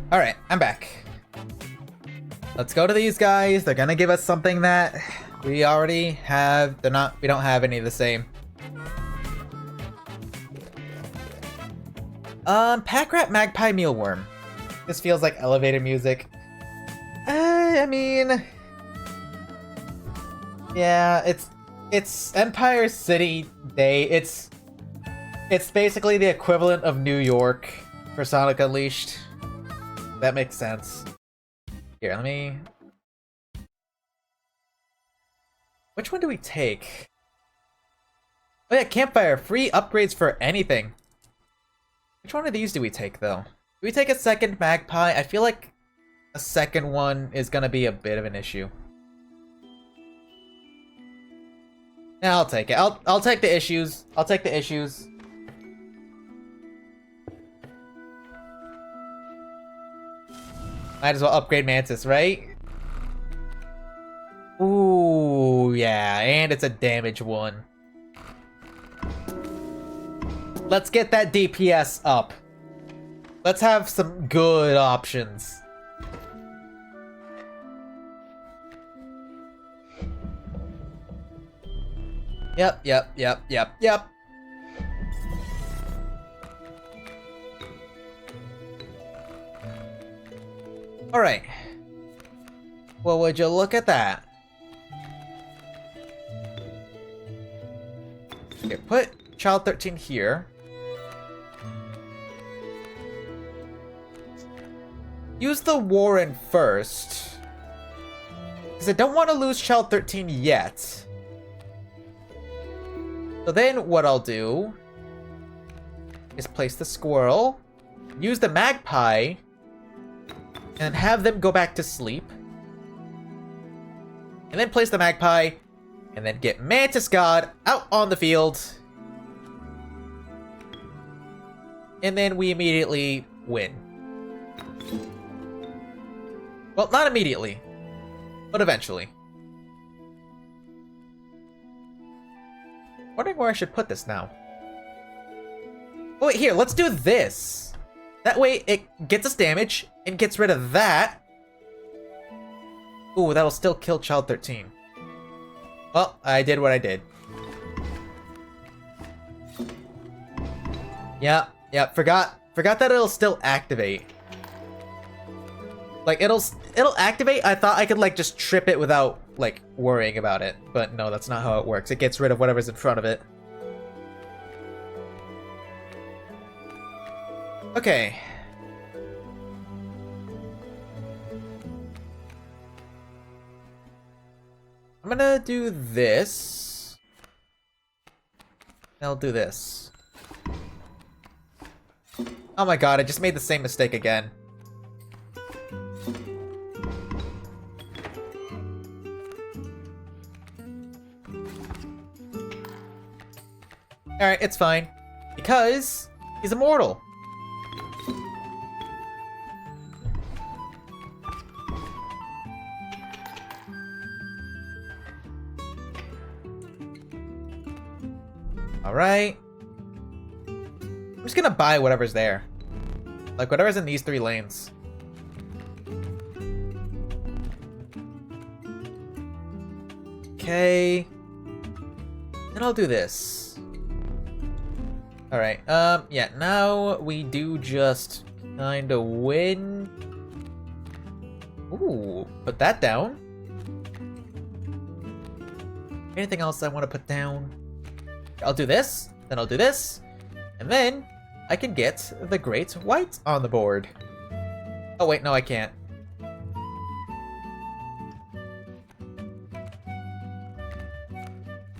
Alright, I'm back. Let's go to these guys. They're gonna give us something that we already have. We don't have any of the same. Pack Rat Magpie Mealworm. This feels like elevator music. I mean... Yeah, it's Empire City Day. It's basically the equivalent of New York for Sonic Unleashed. That makes sense. Here, let me... Which one do we take? Oh yeah, Campfire. Free upgrades for anything. Which one of these do we take, though? Do we take a second Magpie? I feel like a second one is gonna be a bit of an issue. Yeah, I'll take it. I'll take the issues. I'll take the issues. Might as well upgrade Mantis, right? Ooh, yeah, and it's a damage one. Let's get that DPS up. Let's have some good options. Yep. Alright. Well, would you look at that? Okay, put Child 13 here. Use the Warren first. Because I don't want to lose Child 13 yet. So then what I'll do is place the squirrel, use the magpie, and have them go back to sleep. And then place the magpie, and then get Mantis God out on the field. And then we immediately win. Well, not immediately, but eventually. Wondering where I should put this now. Oh wait, here, let's do this. That way it gets us damage and gets rid of that. Ooh, that'll still kill Child 13. Well, I did what I did. Yeah, forgot that it'll still activate. Like, it'll activate. I thought I could, like, just trip it without, like, worrying about it. But no, that's not how it works. It gets rid of whatever's in front of it. Okay. I'm gonna do this. I'll do this. Oh my god, I just made the same mistake again. Alright, it's fine. Because he's immortal. Alright. I'm just gonna buy whatever's there. Like, whatever's in these 3 lanes. Okay. And I'll do this. Alright, yeah, now we do just kinda win. Ooh, put that down. Anything else I want to put down? I'll do this, then I'll do this, and then I can get the Great White on the board. Oh wait, no I can't.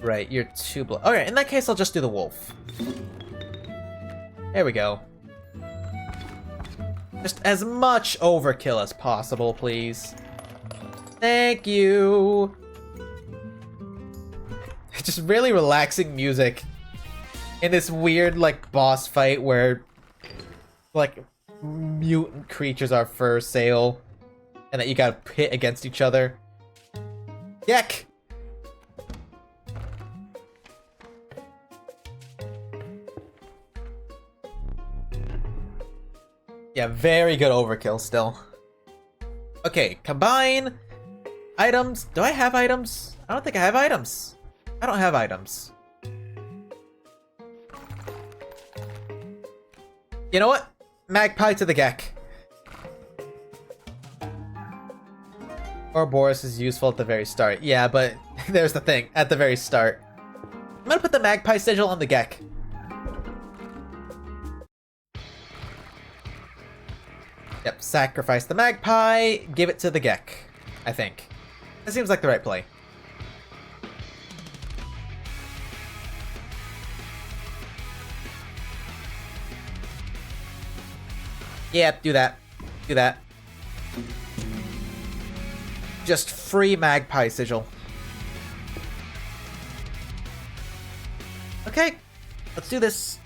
Right, you're too blow. Alright, in that case I'll just do the wolf. There we go. Just as much overkill as possible, please. Thank you. Just really relaxing music in this weird, like, boss fight where, like, mutant creatures are for sale and that you gotta pit against each other. Yuck! Yeah, very good overkill still. Okay, combine items. Do I have items? I don't think I have items. I don't have items. You know what? Magpie to the Gek. Ouroboros is useful at the very start. Yeah, but there's the thing. At the very start. I'm gonna put the Magpie sigil on the Gek. Yep, sacrifice the Magpie, give it to the Gek, I think. That seems like the right play. Yeah, do that. Do that. Just free Magpie sigil. Okay, let's do this.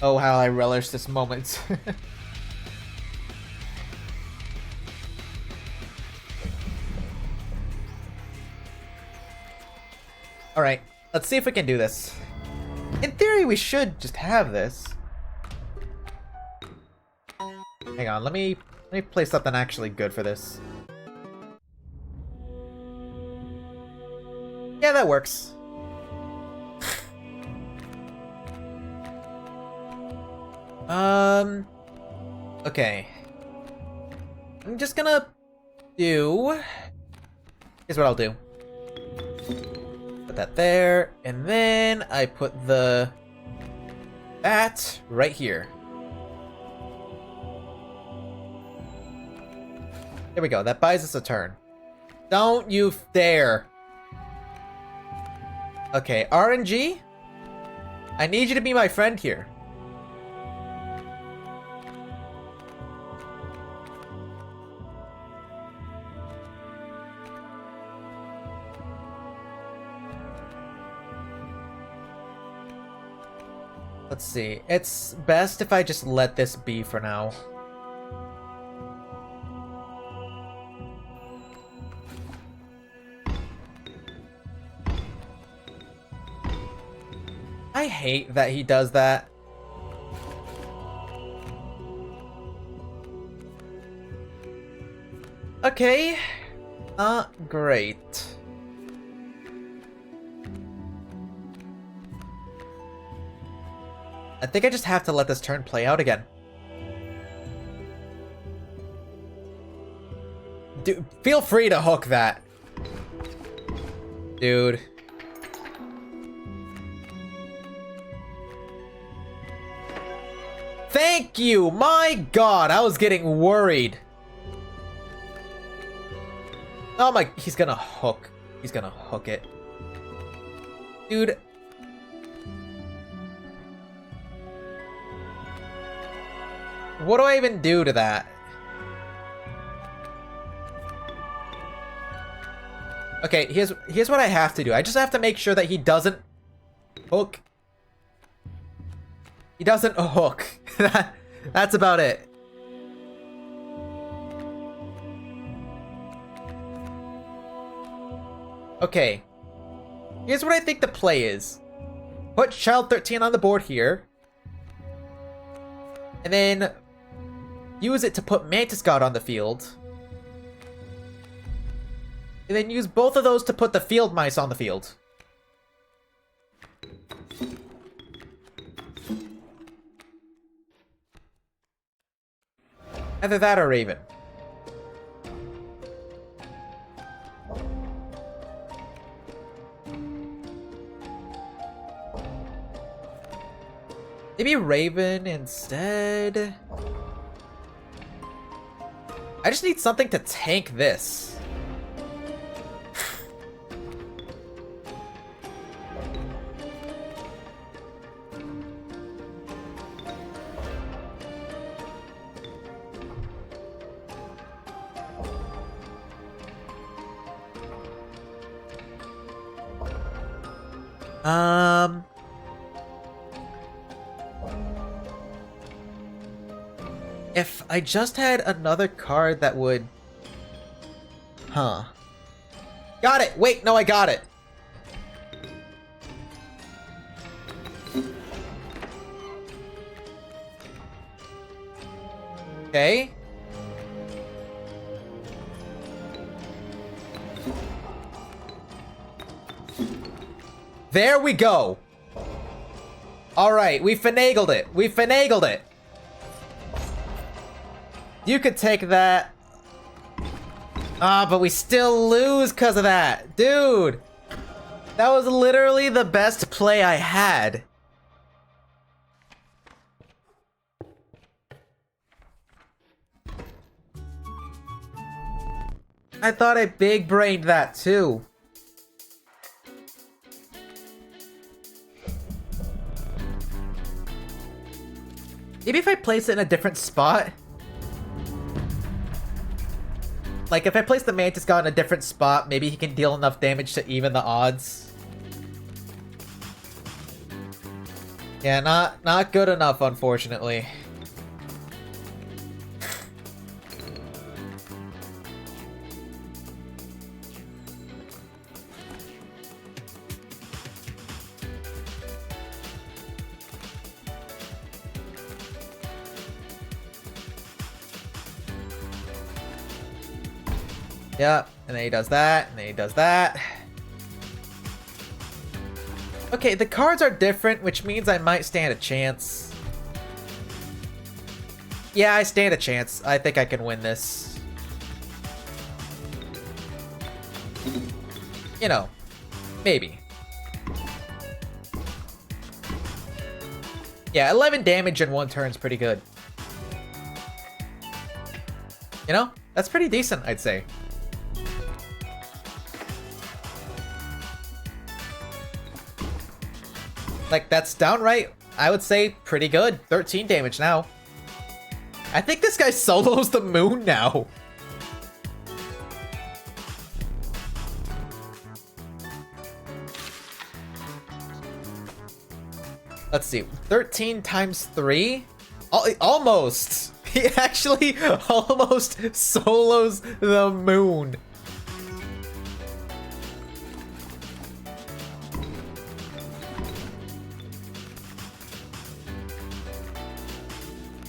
Oh, how I relish this moment. Alright, let's see if we can do this. In theory, we should just have this. Hang on, let me play something actually good for this. Yeah, that works. Okay. I'm just gonna do... Here's what I'll do. Put that there, and then I put the bat right here. There we go, that buys us a turn. Don't you dare! Okay, RNG? I need you to be my friend here. Let's see. It's best if I just let this be for now. I hate that he does that. Okay. Great. I think I just have to let this turn play out again. Dude, feel free to hook that. Dude. Thank you! My god, I was getting worried. Oh my, he's gonna hook. He's gonna hook it. Dude. What do I even do to that? Okay, here's what I have to do. I just have to make sure that he doesn't hook. He doesn't hook. That's about it. Okay. Here's what I think the play is. Put Child 13 on the board here. And then use it to put Mantis God on the field. And then use both of those to put the field mice on the field. Either that or Raven. Maybe Raven instead. I just need something to tank this. If I just had another card that would... Huh. Got it! Wait, no, I got it! Okay. There we go. All right, we finagled it. We finagled it. You could take that. Ah, but we still lose because of that. Dude, that was literally the best play I had. I thought I big-brained that too. Maybe if I place it in a different spot. Like, if I place the Mantis God in a different spot, maybe he can deal enough damage to even the odds. Yeah, not good enough, unfortunately. Yep, and then he does that, and then he does that. Okay, the cards are different, which means I might stand a chance. Yeah, I stand a chance. I think I can win this. You know, maybe. Yeah, 11 damage in one turn is pretty good. You know, that's pretty decent, I'd say. Like, that's downright, I would say, pretty good. 13 damage now. I think this guy solos the moon now. Let's see. 13 times 3? Almost. He actually almost solos the moon.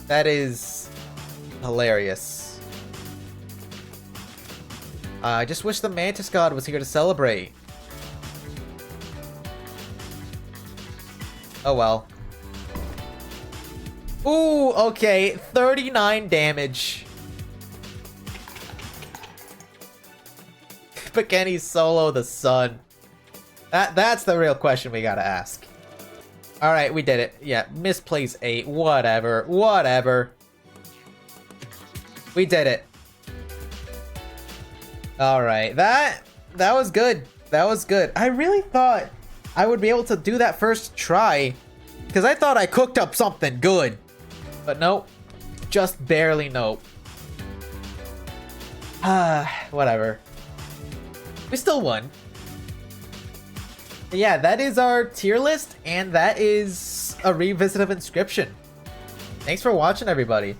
That is hilarious. I just wish the Mantis God was here to celebrate. Oh well. Ooh, okay. 39 damage. But can he solo the sun? That's the real question we gotta ask. Alright, we did it. Yeah, misplace 8. Whatever. Whatever. We did it. Alright, that was good. That was good. I really thought I would be able to do that first try, because I thought I cooked up something good. But nope. Just barely nope. Whatever. We still won. Yeah, that is our tier list, and that is a revisit of Inscription. Thanks for watching, everybody.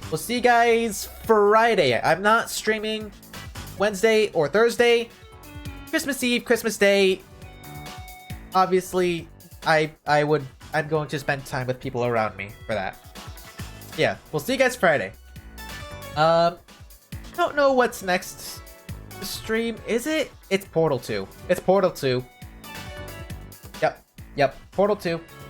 We'll see you guys Friday. I'm not streaming Wednesday or Thursday. Christmas Eve, Christmas Day. Obviously, I'm going to spend time with people around me for that. Yeah, we'll see you guys Friday. Don't know what's next stream. Is it? It's Portal 2. It's Portal 2. Yep, Portal 2.